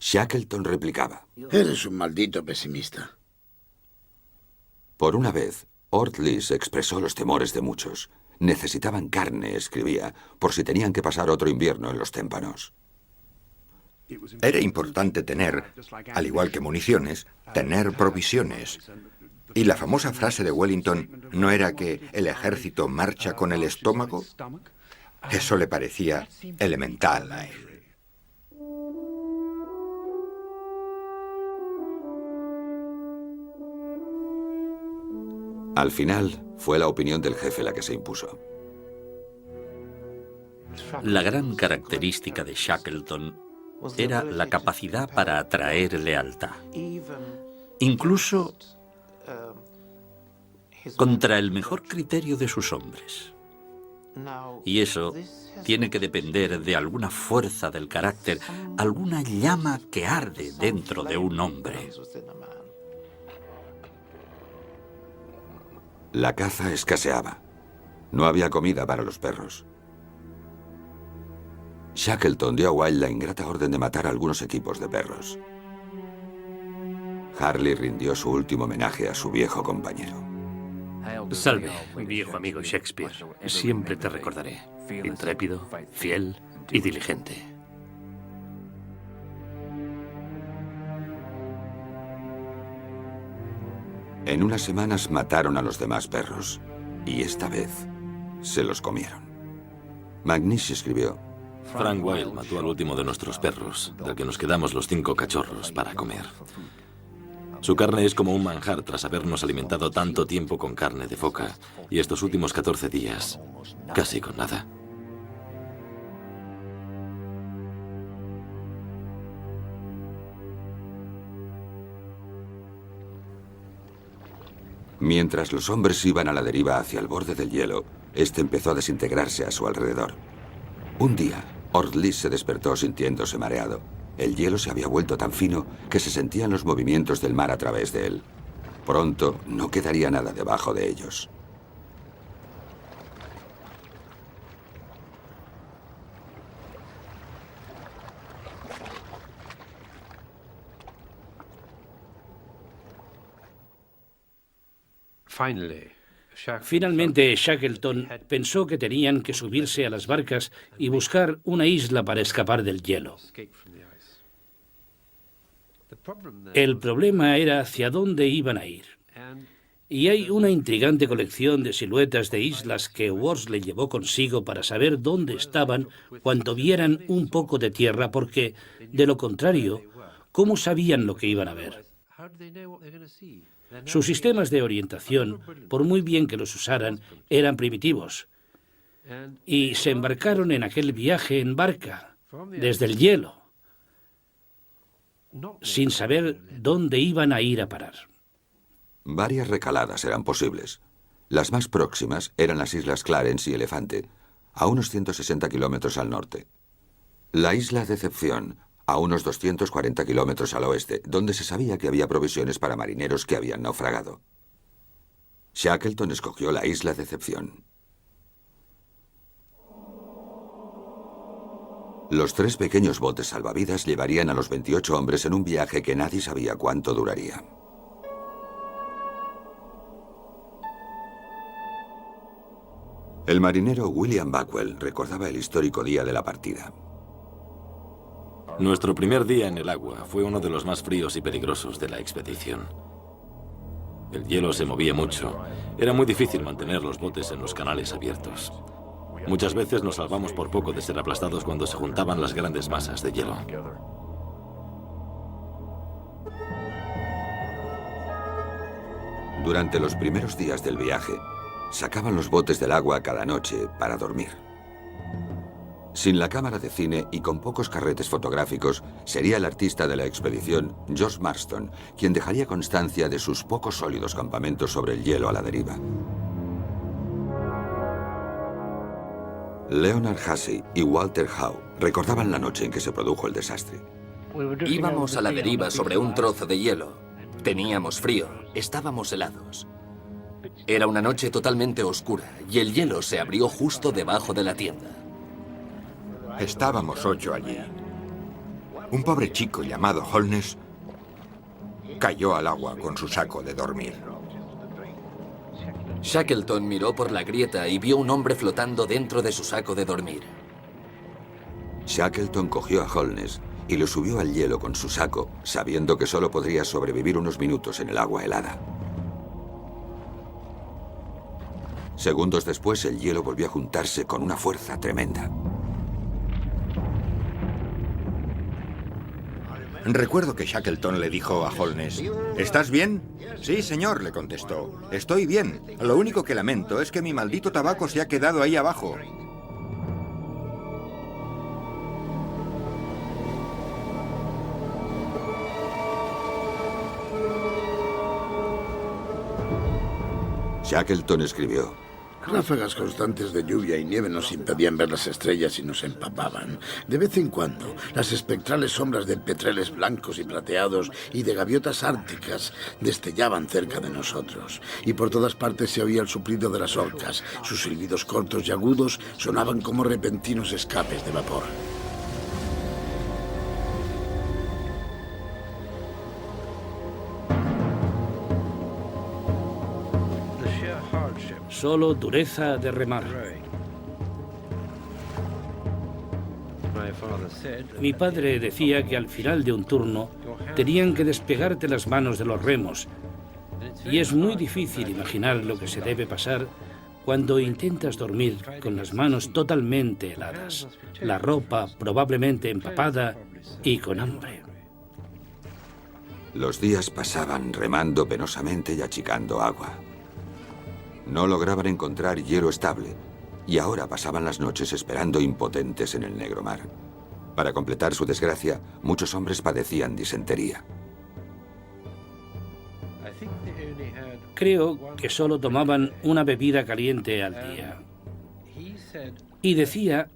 Shackleton replicaba: Eres un maldito pesimista. Por una vez, Ortlies expresó los temores de muchos. Necesitaban carne, escribía, por si tenían que pasar otro invierno en los témpanos. Era importante tener, al igual que municiones, tener provisiones. Y la famosa frase de Wellington no era que el ejército marcha con el estómago. Eso le parecía elemental a él. Al final, fue la opinión del jefe la que se impuso. La gran característica de Shackleton era la capacidad para atraer lealtad, incluso contra el mejor criterio de sus hombres. Y eso tiene que depender de alguna fuerza del carácter, alguna llama que arde dentro de un hombre. La caza escaseaba. No había comida para los perros. Shackleton dio a Wilde la ingrata orden de matar a algunos equipos de perros. Harley rindió su último homenaje a su viejo compañero. Salve, viejo amigo Shakespeare. Siempre te recordaré. Intrépido, fiel y diligente. En unas semanas mataron a los demás perros. Y esta vez se los comieron. McNish escribió: Frank Wilde mató al último de nuestros perros, del que nos quedamos los 5 cachorros para comer. Su carne es como un manjar tras habernos alimentado tanto tiempo con carne de foca, y estos últimos 14 días, casi con nada. Mientras los hombres iban a la deriva hacia el borde del hielo, este empezó a desintegrarse a su alrededor. Un día, Ordlis se despertó sintiéndose mareado. El hielo se había vuelto tan fino que se sentían los movimientos del mar a través de él. Pronto no quedaría nada debajo de ellos. Finalmente, Shackleton pensó que tenían que subirse a las barcas y buscar una isla para escapar del hielo. El problema era hacia dónde iban a ir. Y hay una intrigante colección de siluetas de islas que Worsley llevó consigo para saber dónde estaban cuando vieran un poco de tierra, porque, de lo contrario, ¿cómo sabían lo que iban a ver? Sus sistemas de orientación, por muy bien que los usaran, eran primitivos. Y se embarcaron en aquel viaje en barca, desde el hielo, sin saber dónde iban a ir a parar. Varias recaladas eran posibles. Las más próximas eran las islas Clarence y Elefante, a unos 160 kilómetros al norte. La isla Decepción, a unos 240 kilómetros al oeste, donde se sabía que había provisiones para marineros que habían naufragado. Shackleton escogió la isla Decepción. Los 3 pequeños botes salvavidas llevarían a los 28 hombres en un viaje que nadie sabía cuánto duraría. El marinero William Backwell recordaba el histórico día de la partida. Nuestro primer día en el agua fue uno de los más fríos y peligrosos de la expedición. El hielo se movía mucho. Era muy difícil mantener los botes en los canales abiertos. Muchas veces nos salvamos por poco de ser aplastados cuando se juntaban las grandes masas de hielo. Durante los primeros días del viaje, sacaban los botes del agua cada noche para dormir. Sin la cámara de cine y con pocos carretes fotográficos, sería el artista de la expedición, George Marston, quien dejaría constancia de sus pocos sólidos campamentos sobre el hielo a la deriva. Leonard Hussey y Walter Howe recordaban la noche en que se produjo el desastre. Íbamos a la deriva sobre un trozo de hielo. Teníamos frío, estábamos helados. Era una noche totalmente oscura y el hielo se abrió justo debajo de la tienda. Estábamos 8 allí. Un pobre chico llamado Holness cayó al agua con su saco de dormir. Shackleton miró por la grieta y vio un hombre flotando dentro de su saco de dormir. Shackleton cogió a Holness y lo subió al hielo con su saco, sabiendo que solo podría sobrevivir unos minutos en el agua helada. Segundos después, el hielo volvió a juntarse con una fuerza tremenda. Recuerdo que Shackleton le dijo a Holness: ¿Estás bien? Sí, señor, le contestó. Estoy bien. Lo único que lamento es que mi maldito tabaco se ha quedado ahí abajo. Shackleton escribió: Ráfagas constantes de lluvia y nieve nos impedían ver las estrellas y nos empapaban. De vez en cuando, las espectrales sombras de petreles blancos y plateados y de gaviotas árticas destellaban cerca de nosotros. Y por todas partes se oía el suplido de las orcas. Sus silbidos cortos y agudos sonaban como repentinos escapes de vapor. Solo dureza de remar. Mi padre decía que al final de un turno tenían que despegarte las manos de los remos, y es muy difícil imaginar lo que se debe pasar cuando intentas dormir con las manos totalmente heladas, la ropa probablemente empapada y con hambre. Los días pasaban remando penosamente y achicando agua. No lograban encontrar hielo estable y ahora pasaban las noches esperando impotentes en el negro mar. Para completar su desgracia, muchos hombres padecían disentería. Creo que solo tomaban una bebida caliente al día. Y decía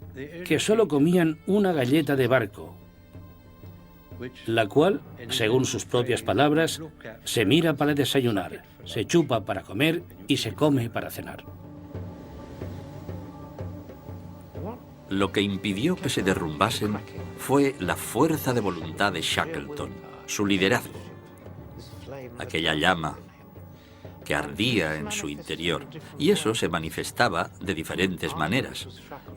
que solo comían una galleta de barco, la cual, según sus propias palabras, se mira para desayunar, se chupa para comer y se come para cenar. Lo que impidió que se derrumbasen fue la fuerza de voluntad de Shackleton, su liderazgo, aquella llama que ardía en su interior, y eso se manifestaba de diferentes maneras,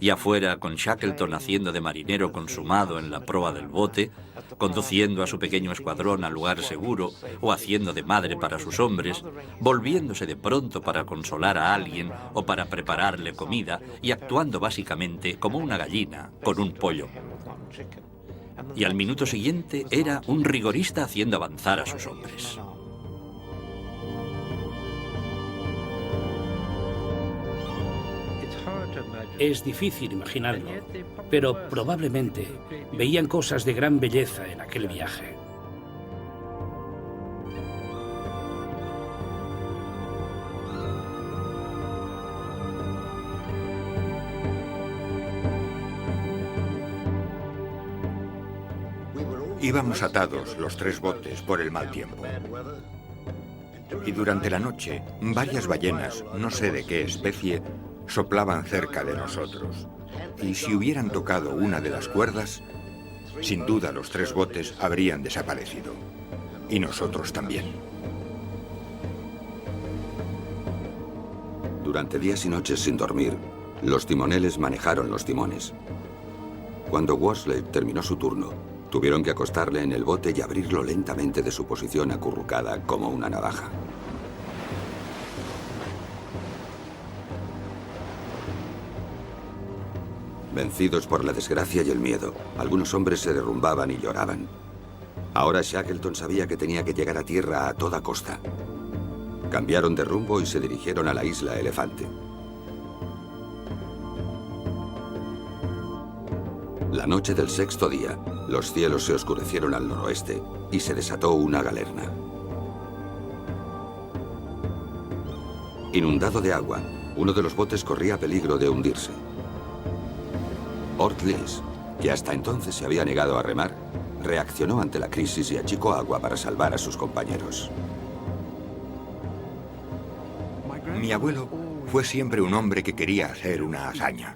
ya fuera con Shackleton haciendo de marinero consumado en la proa del bote, conduciendo a su pequeño escuadrón al lugar seguro, o haciendo de madre para sus hombres, volviéndose de pronto para consolar a alguien o para prepararle comida, y actuando básicamente como una gallina con un pollo. Y al minuto siguiente era un rigorista haciendo avanzar a sus hombres. Es difícil imaginarlo, pero probablemente veían cosas de gran belleza en aquel viaje. Íbamos atados, los tres botes, por el mal tiempo. Y durante la noche, varias ballenas, no sé de qué especie, soplaban cerca de nosotros. Y si hubieran tocado una de las cuerdas, sin duda los tres botes habrían desaparecido. Y nosotros también. Durante días y noches sin dormir, los timoneles manejaron los timones. Cuando Worsley terminó su turno, tuvieron que acostarle en el bote y abrirlo lentamente de su posición acurrucada como una navaja. Vencidos por la desgracia y el miedo, algunos hombres se derrumbaban y lloraban. Ahora Shackleton sabía que tenía que llegar a tierra a toda costa. Cambiaron de rumbo y se dirigieron a la isla Elefante. La noche del sexto día, los cielos se oscurecieron al noroeste y se desató una galerna. Inundado de agua, uno de los botes corría peligro de hundirse. Ord-Lys, que hasta entonces se había negado a remar, reaccionó ante la crisis y achicó agua para salvar a sus compañeros. Mi abuelo fue siempre un hombre que quería hacer una hazaña.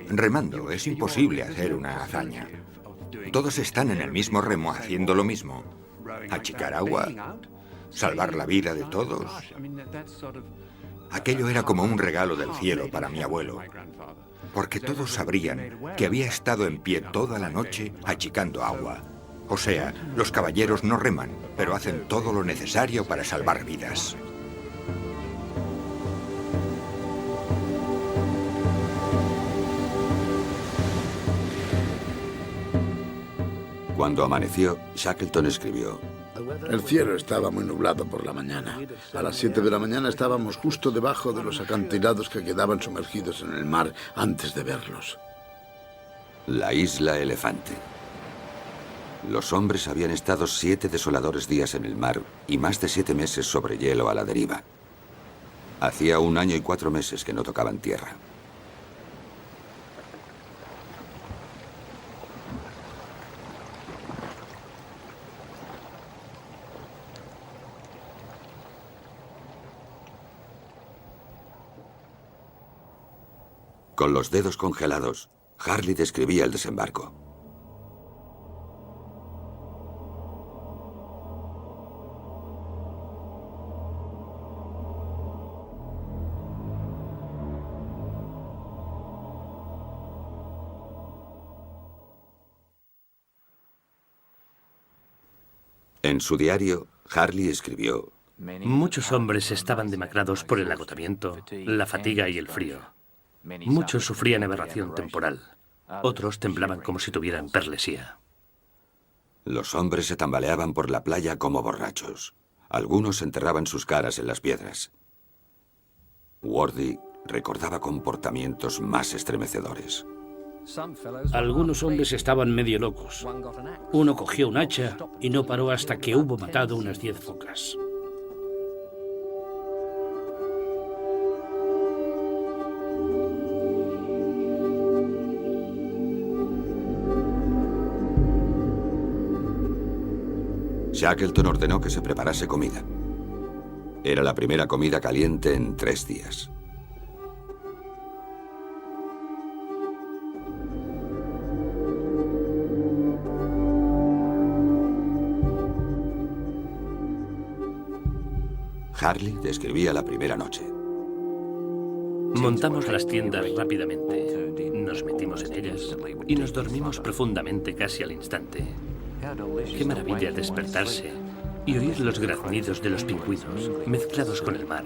Remando es imposible hacer una hazaña. Todos están en el mismo remo haciendo lo mismo. Achicar agua, salvar la vida de todos. Aquello era como un regalo del cielo para mi abuelo, porque todos sabrían que había estado en pie toda la noche achicando agua. O sea, los caballeros no reman, pero hacen todo lo necesario para salvar vidas. Cuando amaneció, Shackleton escribió: El cielo estaba muy nublado por la mañana. A las 7 de la mañana estábamos justo debajo de los acantilados que quedaban sumergidos en el mar antes de verlos. La isla Elefante. Los hombres habían estado 7 desoladores días en el mar y más de 7 meses sobre hielo a la deriva. Hacía 1 año y 4 meses que no tocaban tierra. Con los dedos congelados, Harley describía el desembarco. En su diario, Harley escribió: Muchos hombres estaban demacrados por el agotamiento, la fatiga y el frío. Muchos sufrían aberración temporal. Otros temblaban como si tuvieran perlesía. Los hombres se tambaleaban por la playa como borrachos. Algunos enterraban sus caras en las piedras. Worthy recordaba comportamientos más estremecedores. Algunos hombres estaban medio locos. Uno cogió un hacha y no paró hasta que hubo matado unas 10 focas. Shackleton ordenó que se preparase comida. Era la primera comida caliente en 3 días. Harley describía la primera noche. Montamos las tiendas rápidamente, nos metimos en ellas y nos dormimos profundamente casi al instante. Qué maravilla despertarse y oír los graznidos de los pingüinos mezclados con el mar.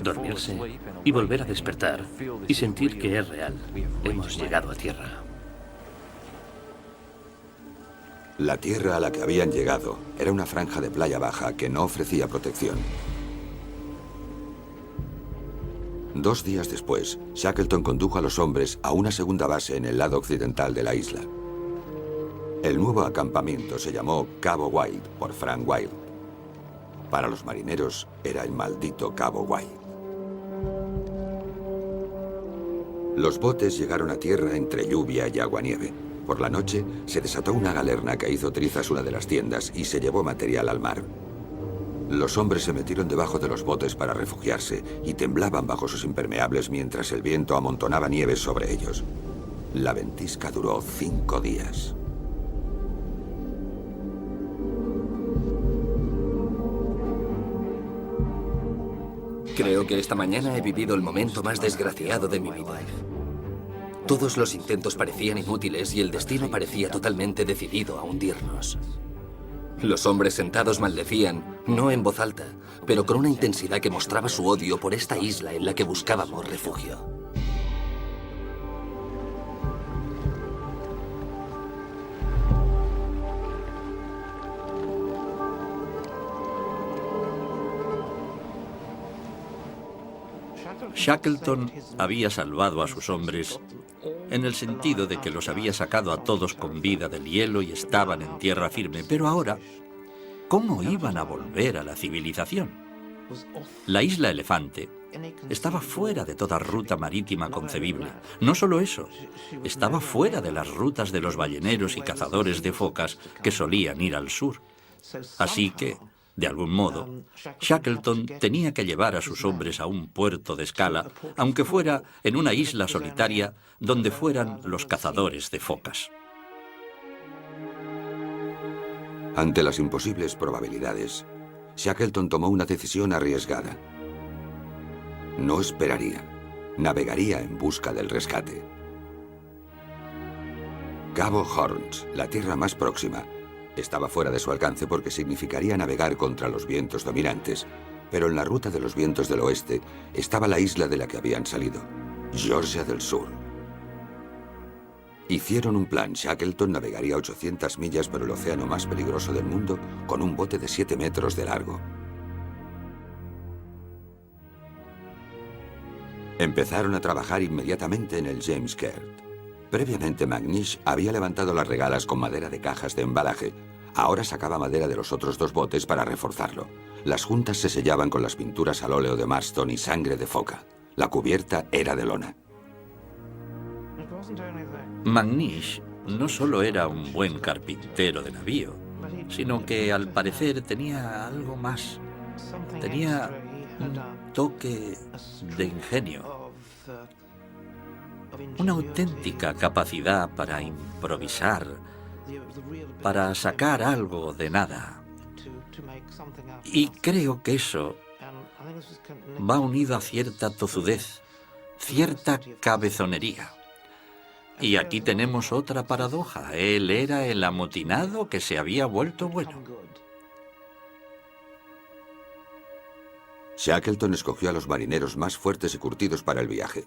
Dormirse y volver a despertar y sentir que es real. Hemos llegado a tierra. La tierra a la que habían llegado era una franja de playa baja que no ofrecía protección. 2 días después, Shackleton condujo a los hombres a una segunda base en el lado occidental de la isla. El nuevo acampamento se llamó Cabo Wild por Frank Wild. Para los marineros era el maldito Cabo Wild. Los botes llegaron a tierra entre lluvia y aguanieve. Por la noche se desató una galerna que hizo trizas una de las tiendas y se llevó material al mar. Los hombres se metieron debajo de los botes para refugiarse y temblaban bajo sus impermeables mientras el viento amontonaba nieve sobre ellos. La ventisca duró 5 días. Creo que esta mañana he vivido el momento más desgraciado de mi vida. Todos los intentos parecían inútiles y el destino parecía totalmente decidido a hundirnos. Los hombres sentados maldecían, no en voz alta, pero con una intensidad que mostraba su odio por esta isla en la que buscábamos refugio. Shackleton había salvado a sus hombres en el sentido de que los había sacado a todos con vida del hielo y estaban en tierra firme. Pero ahora, ¿cómo iban a volver a la civilización? La isla Elefante estaba fuera de toda ruta marítima concebible. No solo eso, estaba fuera de las rutas de los balleneros y cazadores de focas que solían ir al sur. Así que, de algún modo, Shackleton tenía que llevar a sus hombres a un puerto de escala, aunque fuera en una isla solitaria donde fueran los cazadores de focas. Ante las imposibles probabilidades, Shackleton tomó una decisión arriesgada. No esperaría, navegaría en busca del rescate. Cabo Horns, la tierra más próxima, estaba fuera de su alcance porque significaría navegar contra los vientos dominantes, pero en la ruta de los vientos del oeste estaba la isla de la que habían salido, Georgia del Sur. Hicieron un plan. Shackleton navegaría 800 millas por el océano más peligroso del mundo con un bote de 7 metros de largo. Empezaron a trabajar inmediatamente en el James Caird. Previamente McNish había levantado las regalas con madera de cajas de embalaje. Ahora sacaba madera de los otros 2 botes para reforzarlo. Las juntas se sellaban con las pinturas al óleo de Marston y sangre de foca. La cubierta era de lona. McNish no solo era un buen carpintero de navío, sino que al parecer tenía algo más. Tenía un toque de ingenio, una auténtica capacidad para improvisar, para sacar algo de nada. Y creo que eso va unido a cierta tozudez, cierta cabezonería. Y aquí tenemos otra paradoja. Él era el amotinado que se había vuelto bueno. Shackleton escogió a los marineros más fuertes y curtidos para el viaje.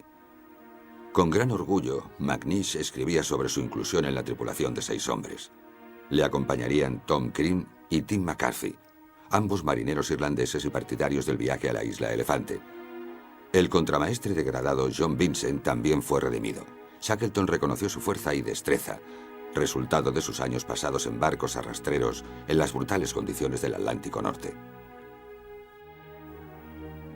Con gran orgullo, McNish escribía sobre su inclusión en la tripulación de 6 hombres. Le acompañarían Tom Crean y Tim McCarthy, ambos marineros irlandeses y partidarios del viaje a la isla Elefante. El contramaestre degradado John Vincent también fue redimido. Shackleton reconoció su fuerza y destreza, resultado de sus años pasados en barcos arrastreros en las brutales condiciones del Atlántico Norte.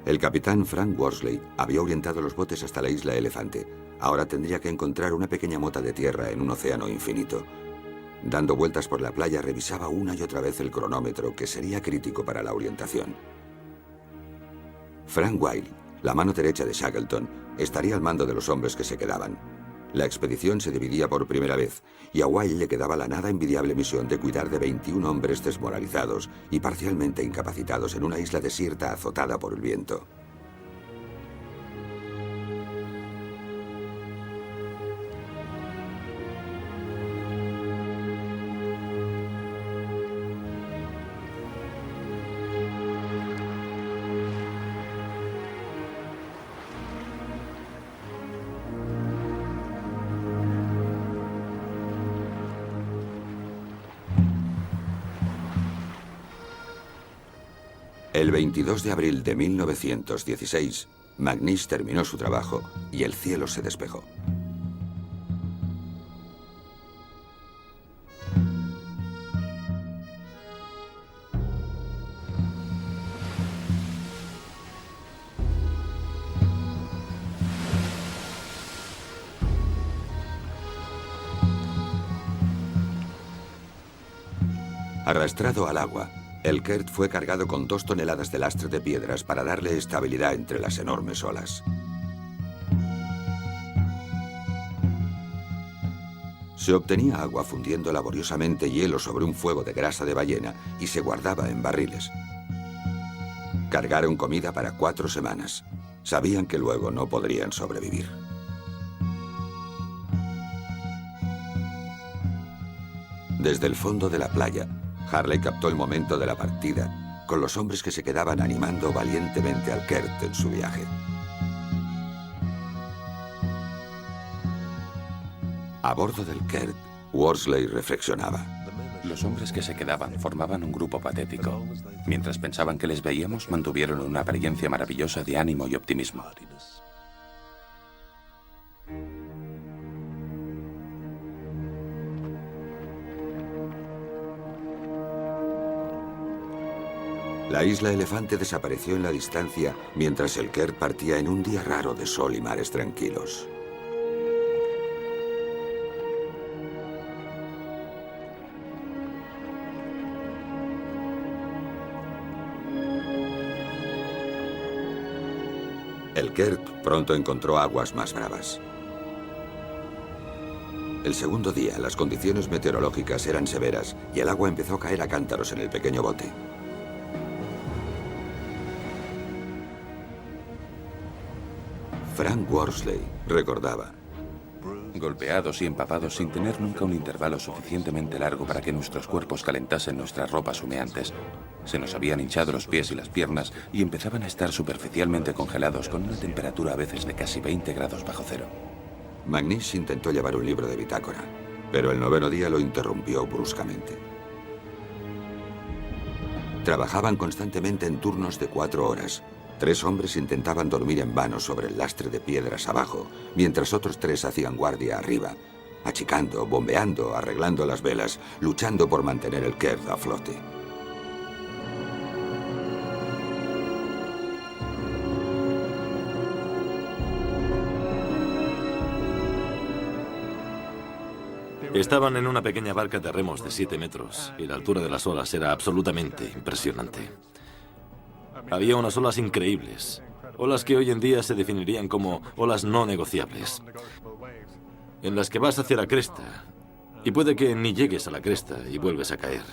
El capitán Frank Worsley había orientado los botes hasta la isla Elefante. Ahora tendría que encontrar una pequeña mota de tierra en un océano infinito. Dando vueltas por la playa, revisaba una y otra vez el cronómetro, que sería crítico para la orientación. Frank Wilde, la mano derecha de Shackleton, estaría al mando de los hombres que se quedaban. La expedición se dividía por primera vez, y a Wilde le quedaba la nada envidiable misión de cuidar de 21 hombres desmoralizados y parcialmente incapacitados en una isla desierta azotada por el viento. El 22 de abril de 1916, McNish terminó su trabajo y el cielo se despejó. Arrastrado al agua, el Kert fue cargado con 2 toneladas de lastre de piedras para darle estabilidad entre las enormes olas. Se obtenía agua fundiendo laboriosamente hielo sobre un fuego de grasa de ballena y se guardaba en barriles. Cargaron comida para 4 semanas. Sabían que luego no podrían sobrevivir. Desde el fondo de la playa, Harley captó el momento de la partida, con los hombres que se quedaban animando valientemente al Kert en su viaje. A bordo del Kert, Worsley reflexionaba. Los hombres que se quedaban formaban un grupo patético. Mientras pensaban que les veíamos, mantuvieron una apariencia maravillosa de ánimo y optimismo. La isla Elefante desapareció en la distancia mientras el Kert partía en un día raro de sol y mares tranquilos. El Kert pronto encontró aguas más bravas. El segundo día, las condiciones meteorológicas eran severas y el agua empezó a caer a cántaros en el pequeño bote. Frank Worsley recordaba: golpeados y empapados sin tener nunca un intervalo suficientemente largo para que nuestros cuerpos calentasen nuestras ropas humeantes. Se nos habían hinchado los pies y las piernas y empezaban a estar superficialmente congelados con una temperatura a veces de casi 20 grados bajo cero. McNish intentó llevar un libro de bitácora, pero el 9º día lo interrumpió bruscamente. Trabajaban constantemente en turnos de 4 horas. 3 hombres intentaban dormir en vano sobre el lastre de piedras abajo, mientras otros 3 hacían guardia arriba, achicando, bombeando, arreglando las velas, luchando por mantener el Kert a flote. Estaban en una pequeña barca de remos de 7 metros y la altura de las olas era absolutamente impresionante. Había unas olas increíbles, olas que hoy en día se definirían como olas no negociables, en las que vas hacia la cresta y puede que ni llegues a la cresta y vuelves a caer.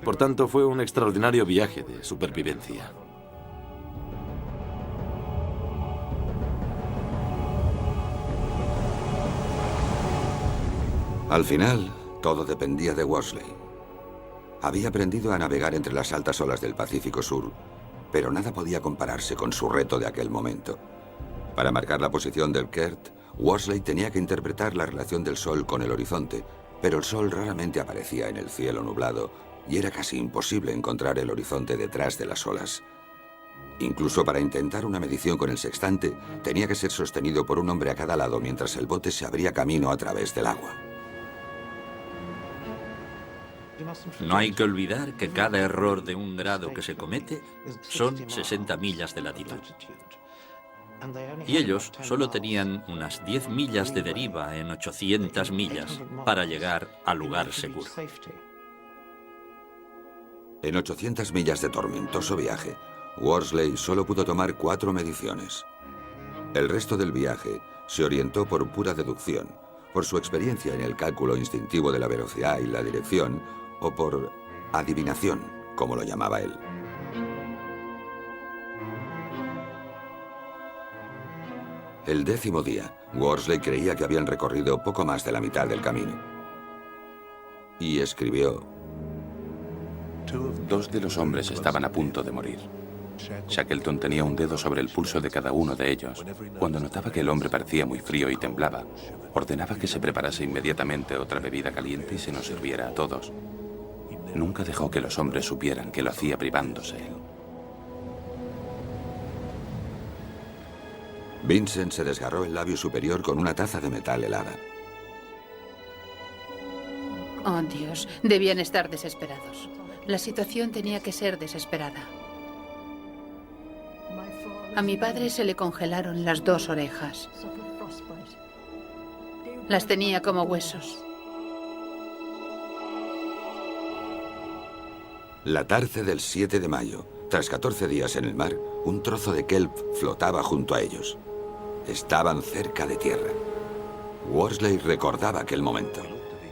Por tanto, fue un extraordinario viaje de supervivencia. Al final, todo dependía de Worsley. Había aprendido a navegar entre las altas olas del Pacífico Sur, pero nada podía compararse con su reto de aquel momento. Para marcar la posición del Kert, Worsley tenía que interpretar la relación del Sol con el horizonte, pero el Sol raramente aparecía en el cielo nublado y era casi imposible encontrar el horizonte detrás de las olas. Incluso para intentar una medición con el sextante, tenía que ser sostenido por un hombre a cada lado mientras el bote se abría camino a través del agua. No hay que olvidar que cada error de 1 grado que se comete son 60 millas de latitud. Y ellos solo tenían unas 10 millas de deriva en 800 millas para llegar al lugar seguro. En 800 millas de tormentoso viaje, Worsley solo pudo tomar 4 mediciones. El resto del viaje se orientó por pura deducción, por su experiencia en el cálculo instintivo de la velocidad y la dirección, o por adivinación, como lo llamaba él. El 10º día, Worsley creía que habían recorrido poco más de la mitad del camino. Y escribió: 2 de los hombres estaban a punto de morir. Shackleton tenía un dedo sobre el pulso de cada uno de ellos. Cuando notaba que el hombre parecía muy frío y temblaba, ordenaba que se preparase inmediatamente otra bebida caliente y se nos sirviera a todos. Nunca dejó que los hombres supieran que lo hacía privándose él. Vincent se desgarró el labio superior con una taza de metal helada. Oh, Dios, debían estar desesperados. La situación tenía que ser desesperada. A mi padre se le congelaron las 2 orejas. Las tenía como huesos. La tarde del 7 de mayo, tras 14 días en el mar, un trozo de kelp flotaba junto a ellos. Estaban cerca de tierra. Worsley recordaba aquel momento.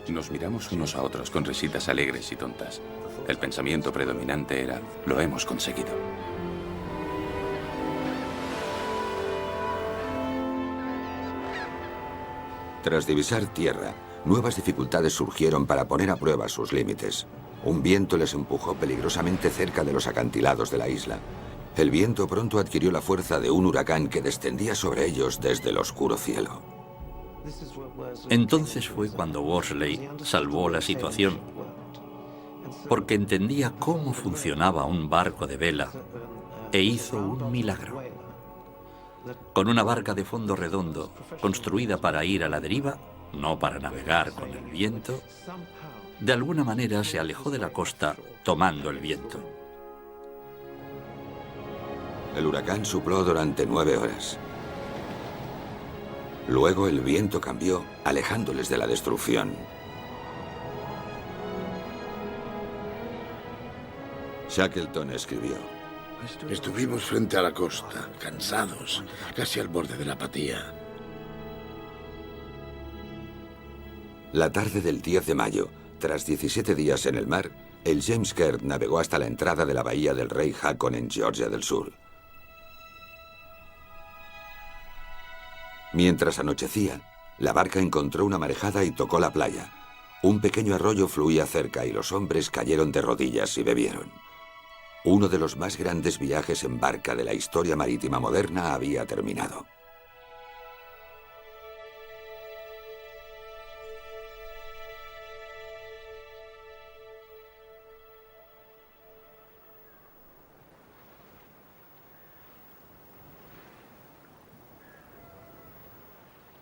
Nos miramos unos a otros con risitas alegres y tontas. El pensamiento predominante era: lo hemos conseguido. Tras divisar tierra, nuevas dificultades surgieron para poner a prueba sus límites. Un viento les empujó peligrosamente cerca de los acantilados de la isla. El viento pronto adquirió la fuerza de un huracán que descendía sobre ellos desde el oscuro cielo. Entonces fue cuando Worsley salvó la situación, porque entendía cómo funcionaba un barco de vela e hizo un milagro. Con una barca de fondo redondo, construida para ir a la deriva, no para navegar con el viento, de alguna manera se alejó de la costa tomando el viento. El huracán sopló durante 9 horas. Luego el viento cambió, alejándoles de la destrucción. Shackleton escribió: Estuvimos frente a la costa, cansados, casi al borde de la apatía. La tarde del 10 de mayo, tras 17 días en el mar, el James Caird navegó hasta la entrada de la bahía del Rey Hakon en Georgia del Sur. Mientras anochecía, la barca encontró una marejada y tocó la playa. Un pequeño arroyo fluía cerca y los hombres cayeron de rodillas y bebieron. Uno de los más grandes viajes en barca de la historia marítima moderna había terminado.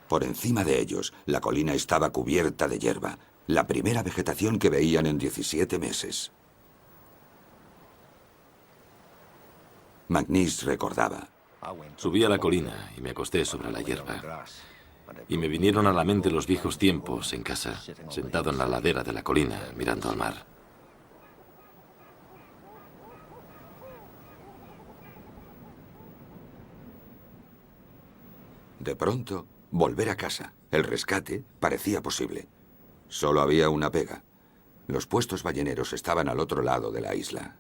Por encima de ellos, la colina estaba cubierta de hierba, la primera vegetación que veían en 17 meses. McNeice recordaba: Subí a la colina y me acosté sobre la hierba. y me vinieron a la mente los viejos tiempos en casa, sentado en la ladera de la colina, mirando al mar. De pronto, volver a casa, el rescate, parecía posible. Solo había una pega. Los puestos balleneros estaban al otro lado de la isla.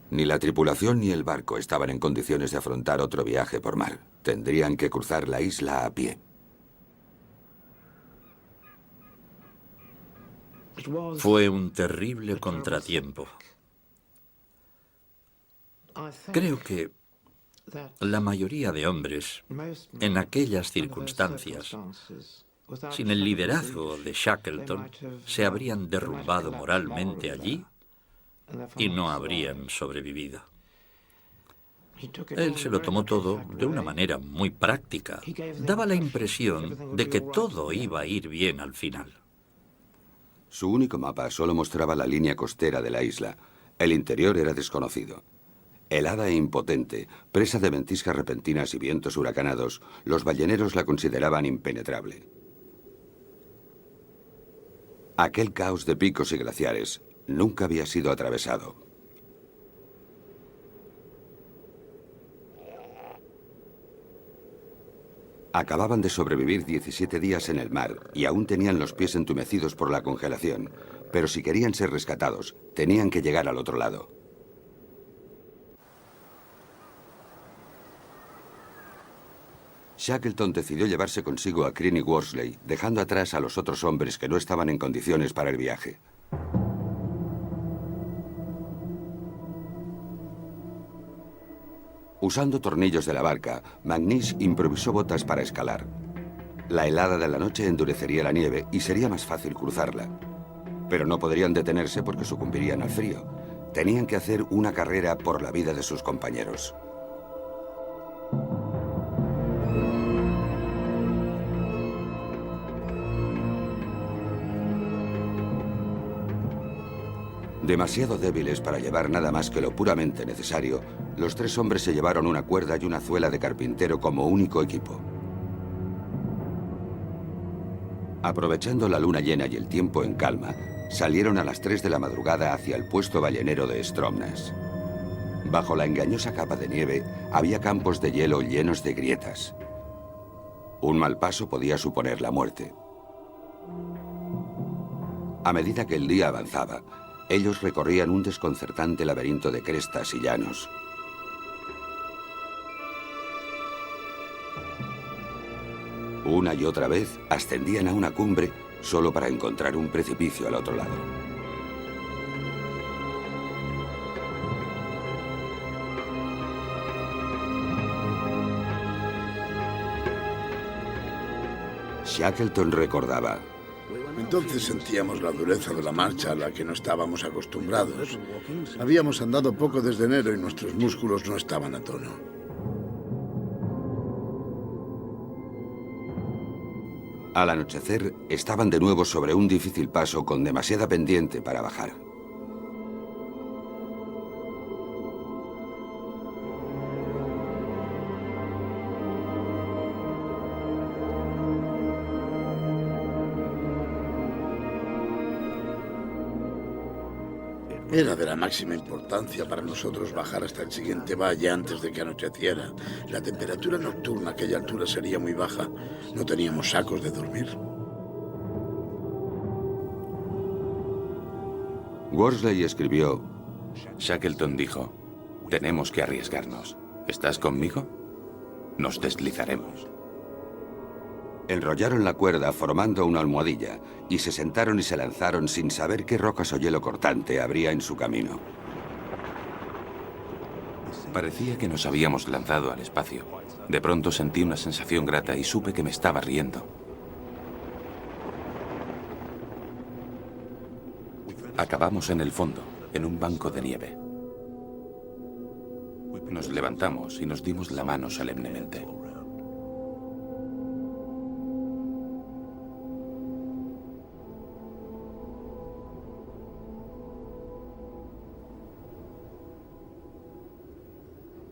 Ni la tripulación ni el barco estaban en condiciones de afrontar otro viaje por mar. Tendrían que cruzar la isla a pie. Fue un terrible contratiempo. Creo que la mayoría de hombres, en aquellas circunstancias, sin el liderazgo de Shackleton, se habrían derrumbado moralmente allí y no habrían sobrevivido. Él se lo tomó todo de una manera muy práctica. Daba la impresión de que todo iba a ir bien al final. Su único mapa solo mostraba la línea costera de la isla. El interior era desconocido. Helada e impotente, presa de ventiscas repentinas y vientos huracanados, los balleneros la consideraban impenetrable. Aquel caos de picos y glaciares nunca había sido atravesado. Acababan de sobrevivir 17 días en el mar y aún tenían los pies entumecidos por la congelación, pero si querían ser rescatados, tenían que llegar al otro lado. Shackleton decidió llevarse consigo a Crean y Worsley, dejando atrás a los otros hombres que no estaban en condiciones para el viaje. Usando tornillos de la barca, McNish improvisó botas para escalar. La helada de la noche endurecería la nieve y sería más fácil cruzarla. Pero no podrían detenerse porque sucumbirían al frío. Tenían que hacer una carrera por la vida de sus compañeros. Demasiado débiles para llevar nada más que lo puramente necesario, los tres hombres se llevaron una cuerda y una zuela de carpintero como único equipo. Aprovechando la luna llena y el tiempo en calma, salieron a las 3 de la madrugada hacia el puesto ballenero de Stromness. Bajo la engañosa capa de nieve había campos de hielo llenos de grietas. Un mal paso podía suponer la muerte. A medida que el día avanzaba, ellos recorrían un desconcertante laberinto de crestas y llanos. Una y otra vez ascendían a una cumbre solo para encontrar un precipicio al otro lado. Shackleton recordaba: entonces sentíamos la dureza de la marcha a la que no estábamos acostumbrados. Habíamos andado poco desde enero y nuestros músculos no estaban a tono. Al anochecer, estaban de nuevo sobre un difícil paso con demasiada pendiente para bajar. Era de la máxima importancia para nosotros bajar hasta el siguiente valle antes de que anocheciera. La temperatura nocturna a aquella altura sería muy baja. No teníamos sacos de dormir. Worsley escribió: Shackleton dijo: tenemos que arriesgarnos. ¿Estás conmigo? Nos deslizaremos. Enrollaron la cuerda formando una almohadilla y se sentaron y se lanzaron sin saber qué rocas o hielo cortante habría en su camino. Parecía que nos habíamos lanzado al espacio. De pronto sentí una sensación grata y supe que me estaba riendo. Acabamos en el fondo, en un banco de nieve. Nos levantamos y nos dimos la mano solemnemente.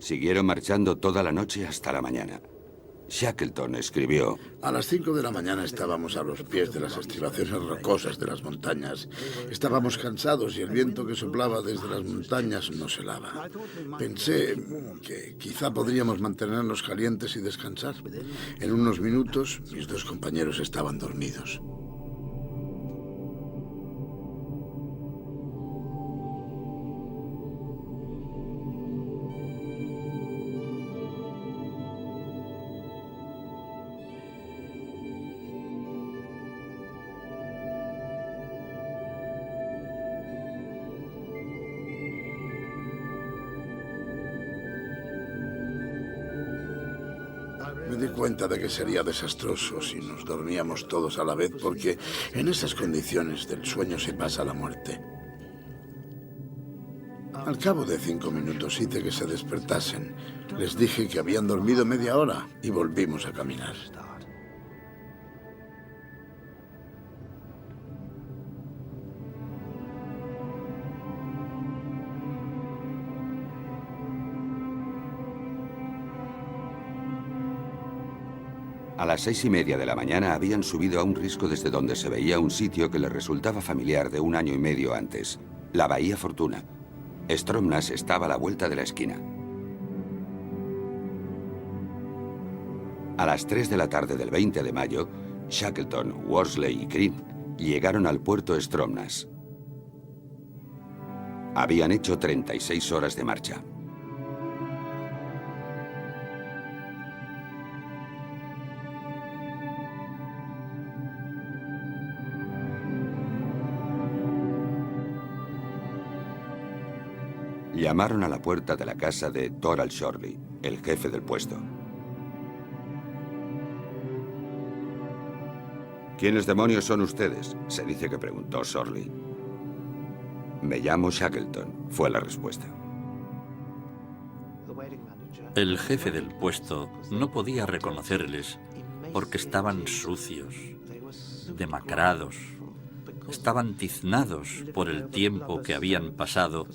Siguieron marchando toda la noche hasta la mañana. Shackleton escribió: A las 5 de la mañana estábamos a los pies de las estribaciones rocosas de las montañas. Estábamos cansados y el viento que soplaba desde las montañas nos helaba. Pensé que quizá podríamos mantenernos calientes y descansar. En unos minutos, mis dos compañeros estaban dormidos. Me di cuenta de que sería desastroso si nos dormíamos todos a la vez, porque en esas condiciones del sueño se pasa a la muerte. Al cabo de 5 minutos hice que se despertasen. Les dije que habían dormido media hora y volvimos a caminar. A las 6:30 de la mañana habían subido a un risco desde donde se veía un sitio que les resultaba familiar de 1 año y medio antes, la Bahía Fortuna. Stromness estaba a la vuelta de la esquina. A las 3 de la tarde del 20 de mayo, Shackleton, Worsley y Crean llegaron al puerto Stromness. Habían hecho 36 horas de marcha. Llamaron a la puerta de la casa de Thorald Shorley, el jefe del puesto. ¿Quiénes demonios son ustedes?, se dice que preguntó Shorley. Me llamo Shackleton, fue la respuesta. El jefe del puesto no podía reconocerles porque estaban sucios, demacrados, estaban tiznados por el tiempo que habían pasado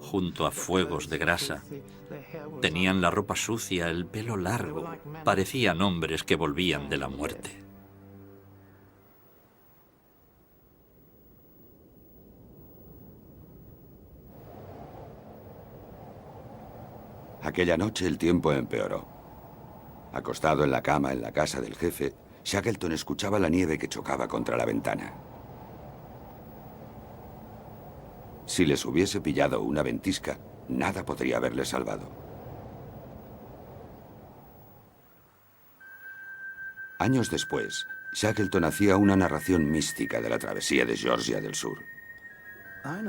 junto a fuegos de grasa. Tenían la ropa sucia, el pelo largo. Parecían hombres que volvían de la muerte. Aquella noche el tiempo empeoró. Acostado en la cama en la casa del jefe, Shackleton escuchaba la nieve que chocaba contra la ventana. Si les hubiese pillado una ventisca, nada podría haberles salvado. Años después, Shackleton hacía una narración mística de la travesía de Georgia del Sur.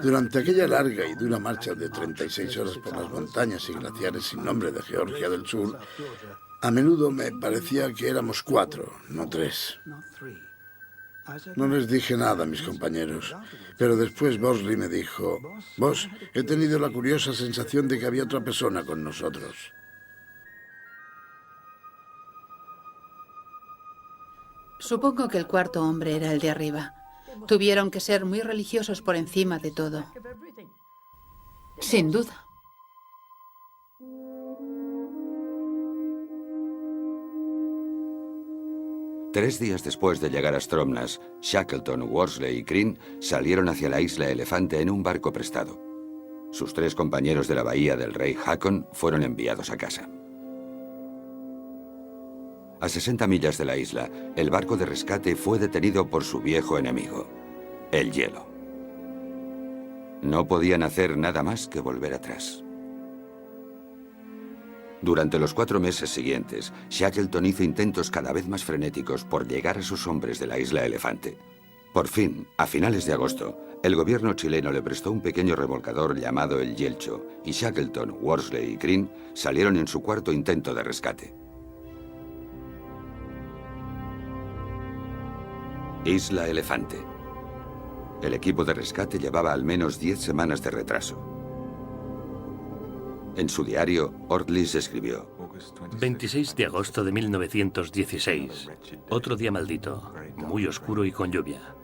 Durante aquella larga y dura marcha de 36 horas por las montañas y glaciares sin nombre de Georgia del Sur, a menudo me parecía que éramos 4, no 3. No les dije nada a mis compañeros, pero después Bosley me dijo: «Boss, he tenido la curiosa sensación de que había otra persona con nosotros». Supongo que el cuarto hombre era el de arriba. Tuvieron que ser muy religiosos por encima de todo. Sin duda. Tres días después de llegar a Stromness, Shackleton, Worsley y Crean salieron hacia la isla Elefante en un barco prestado. Sus 3 compañeros de la bahía del rey Haakon fueron enviados a casa. A 60 millas de la isla, el barco de rescate fue detenido por su viejo enemigo, el hielo. No podían hacer nada más que volver atrás. Durante los 4 meses siguientes, Shackleton hizo intentos cada vez más frenéticos por llegar a sus hombres de la isla Elefante. Por fin, a finales de agosto, el gobierno chileno le prestó un pequeño remolcador llamado el Yelcho, y Shackleton, Worsley y Crean salieron en su 4º intento de rescate. Isla Elefante. El equipo de rescate llevaba al menos 10 semanas de retraso. En su diario, Ortlieb escribió: 26 de agosto de 1916. Otro día maldito, muy oscuro y con lluvia.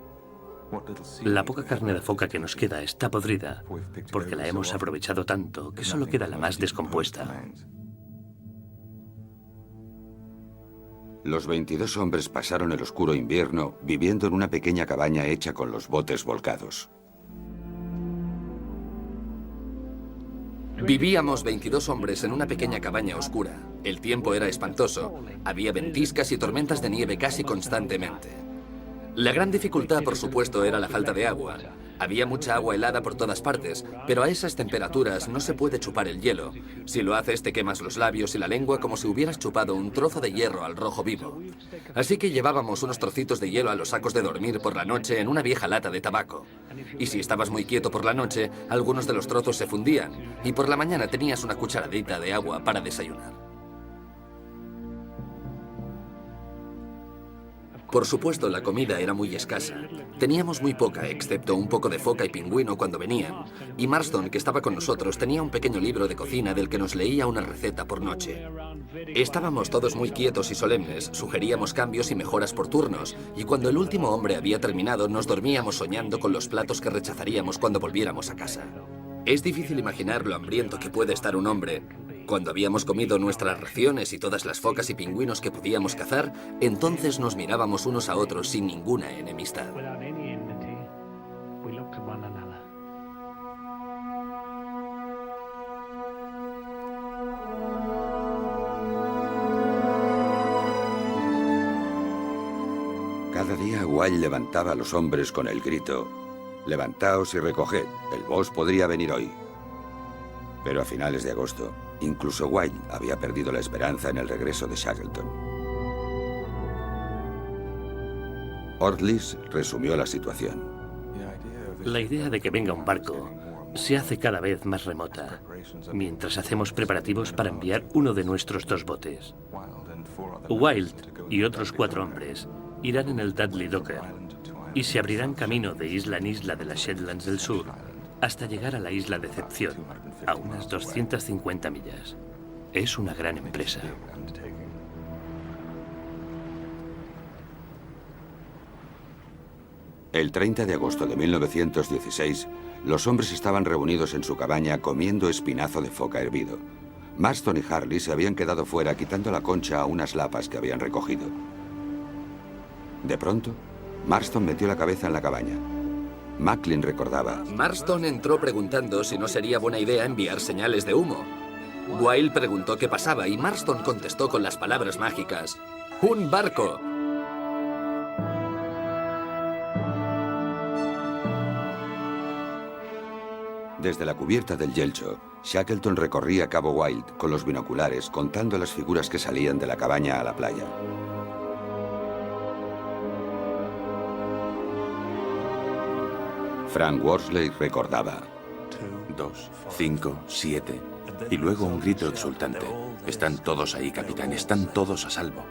La poca carne de foca que nos queda está podrida, porque la hemos aprovechado tanto que solo queda la más descompuesta. Los 22 hombres pasaron el oscuro invierno viviendo en una pequeña cabaña hecha con los botes volcados. Vivíamos 22 hombres en una pequeña cabaña oscura. El tiempo era espantoso. Había ventiscas y tormentas de nieve casi constantemente. La gran dificultad, por supuesto, era la falta de agua. Había mucha agua helada por todas partes, pero a esas temperaturas no se puede chupar el hielo. Si lo haces, te quemas los labios y la lengua como si hubieras chupado un trozo de hierro al rojo vivo. Así que llevábamos unos trocitos de hielo a los sacos de dormir por la noche en una vieja lata de tabaco. Y si estabas muy quieto por la noche, algunos de los trozos se fundían, y por la mañana tenías una cucharadita de agua para desayunar. Por supuesto, la comida era muy escasa. Teníamos muy poca, excepto un poco de foca y pingüino cuando venían. Y Marston, que estaba con nosotros, tenía un pequeño libro de cocina del que nos leía una receta por noche. Estábamos todos muy quietos y solemnes, sugeríamos cambios y mejoras por turnos, y cuando el último hombre había terminado, nos dormíamos soñando con los platos que rechazaríamos cuando volviéramos a casa. Es difícil imaginar lo hambriento que puede estar un hombre. Cuando habíamos comido nuestras raciones y todas las focas y pingüinos que podíamos cazar, entonces nos mirábamos unos a otros sin ninguna enemistad. Cada día Wild levantaba a los hombres con el grito: «Levantaos y recoged, el boss podría venir hoy». Pero a finales de agosto, incluso Wild había perdido la esperanza en el regreso de Shackleton. Ordlis resumió la situación. La idea de que venga un barco se hace cada vez más remota, mientras hacemos preparativos para enviar uno de nuestros 2 botes. Wild y otros 4 hombres irán en el Dudley Docker y se abrirán camino de isla en isla de las Shetlands del Sur hasta llegar a la isla Decepción, a unas 250 millas. Es una gran empresa. El 30 de agosto de 1916, los hombres estaban reunidos en su cabaña comiendo espinazo de foca hervido. Marston y Harley se habían quedado fuera quitando la concha a unas lapas que habían recogido. De pronto, Marston metió la cabeza en la cabaña. Macklin recordaba: Marston entró preguntando si no sería buena idea enviar señales de humo. Wild preguntó qué pasaba y Marston contestó con las palabras mágicas: ¡un barco! Desde la cubierta del Yelcho, Shackleton recorría Cabo Wild con los binoculares contando las figuras que salían de la cabaña a la playa. Frank Worsley recordaba: 2, 5, 7. Y luego un grito exultante: están todos ahí, capitán, están todos a salvo.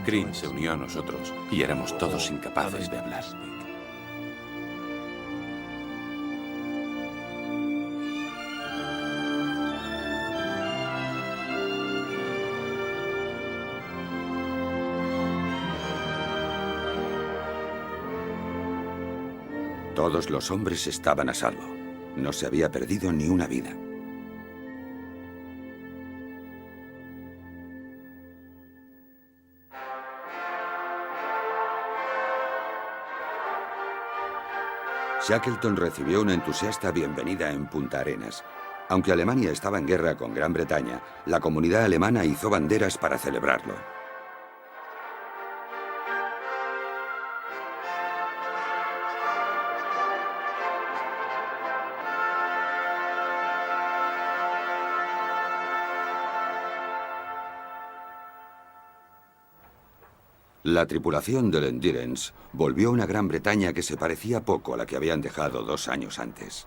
Crean se unió a nosotros y éramos todos incapaces de hablar. Todos los hombres estaban a salvo. No se había perdido ni una vida. Shackleton recibió una entusiasta bienvenida en Punta Arenas. Aunque Alemania estaba en guerra con Gran Bretaña, la comunidad alemana hizo banderas para celebrarlo. La tripulación del Endurance volvió a una Gran Bretaña que se parecía poco a la que habían dejado 2 años antes.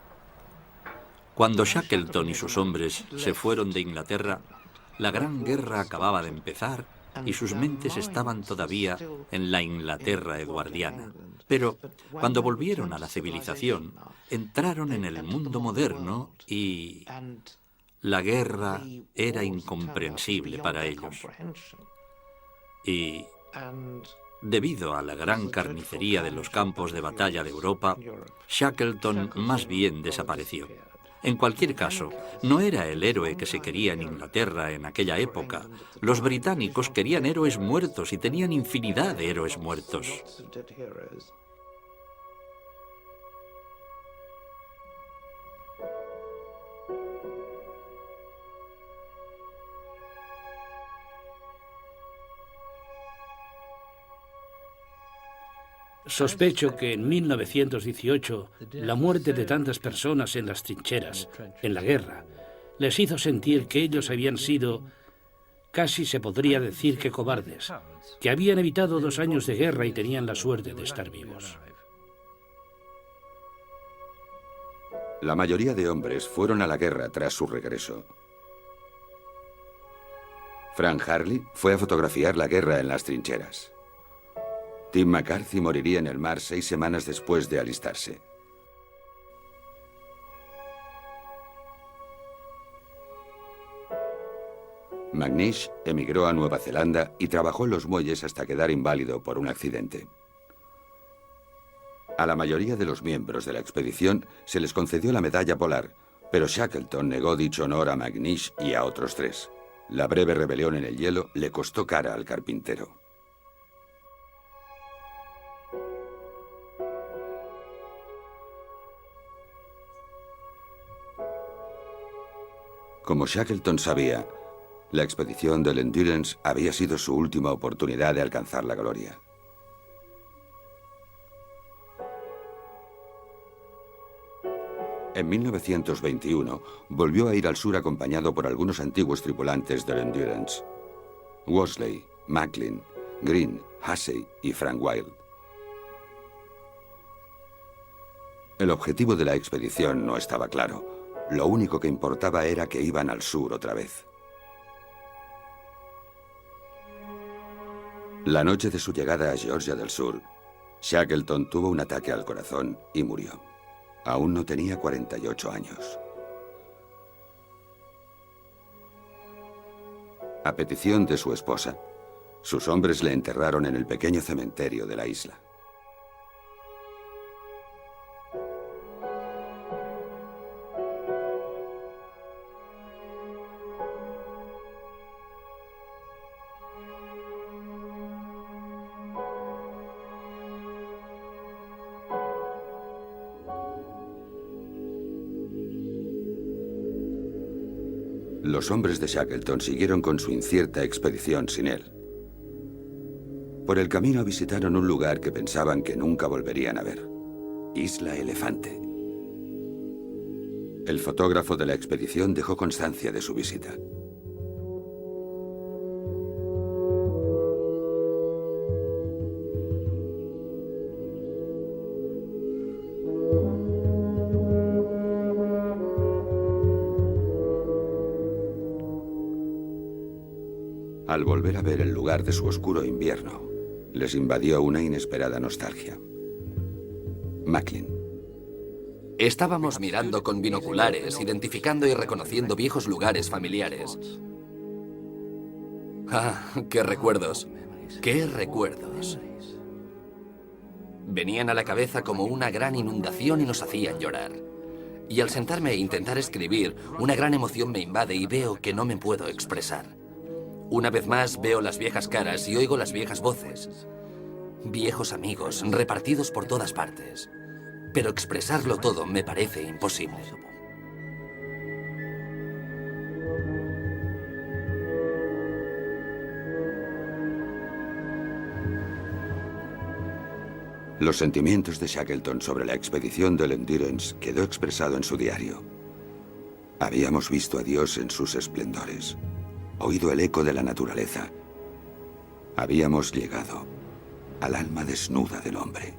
Cuando Shackleton y sus hombres se fueron de Inglaterra, la Gran Guerra acababa de empezar y sus mentes estaban todavía en la Inglaterra eduardiana. Pero cuando volvieron a la civilización, entraron en el mundo moderno y La guerra era incomprensible para ellos. Y debido a la gran carnicería de los campos de batalla de Europa, Shackleton más bien desapareció. En cualquier caso, no era el héroe que se quería en Inglaterra en aquella época. Los británicos querían héroes muertos y tenían infinidad de héroes muertos. Sospecho que en 1918 la muerte de tantas personas en las trincheras, en la guerra, les hizo sentir que ellos habían sido, casi se podría decir que cobardes, que habían evitado 2 años de guerra y tenían la suerte de estar vivos. La mayoría de hombres fueron a la guerra tras su regreso. Frank Harley fue a fotografiar la guerra en las trincheras. Tim McCarthy moriría en el mar 6 semanas después de alistarse. McNish emigró a Nueva Zelanda y trabajó en los muelles hasta quedar inválido por un accidente. A la mayoría de los miembros de la expedición se les concedió la medalla polar, pero Shackleton negó dicho honor a McNish y a otros 3. La breve rebelión en el hielo le costó cara al carpintero. Como Shackleton sabía, la expedición del Endurance había sido su última oportunidad de alcanzar la gloria. En 1921 volvió a ir al sur acompañado por algunos antiguos tripulantes del Endurance: Worsley, Macklin, Green, Hussey y Frank Wild. El objetivo de la expedición no estaba claro. Lo único que importaba era que iban al sur otra vez. La noche de su llegada a Georgia del Sur, Shackleton tuvo un ataque al corazón y murió. Aún no tenía 48 años. A petición de su esposa, sus hombres le enterraron en el pequeño cementerio de la isla. Los hombres de Shackleton siguieron con su incierta expedición sin él. Por el camino visitaron un lugar que pensaban que nunca volverían a ver: Isla Elefante. El fotógrafo de la expedición dejó constancia de su visita. Al volver a ver el lugar de su oscuro invierno, les invadió una inesperada nostalgia. Macklin. Estábamos mirando con binoculares, identificando y reconociendo viejos lugares familiares. ¡Ah, qué recuerdos! ¡Qué recuerdos! Venían a la cabeza como una gran inundación y nos hacían llorar. Y al sentarme e intentar escribir, una gran emoción me invade y veo que no me puedo expresar. Una vez más veo las viejas caras y oigo las viejas voces. Viejos amigos, repartidos por todas partes. Pero expresarlo todo me parece imposible. Los sentimientos de Shackleton sobre la expedición del Endurance quedó expresado en su diario. Habíamos visto a Dios en sus esplendores, oído el eco de la naturaleza. Habíamos llegado al alma desnuda del hombre.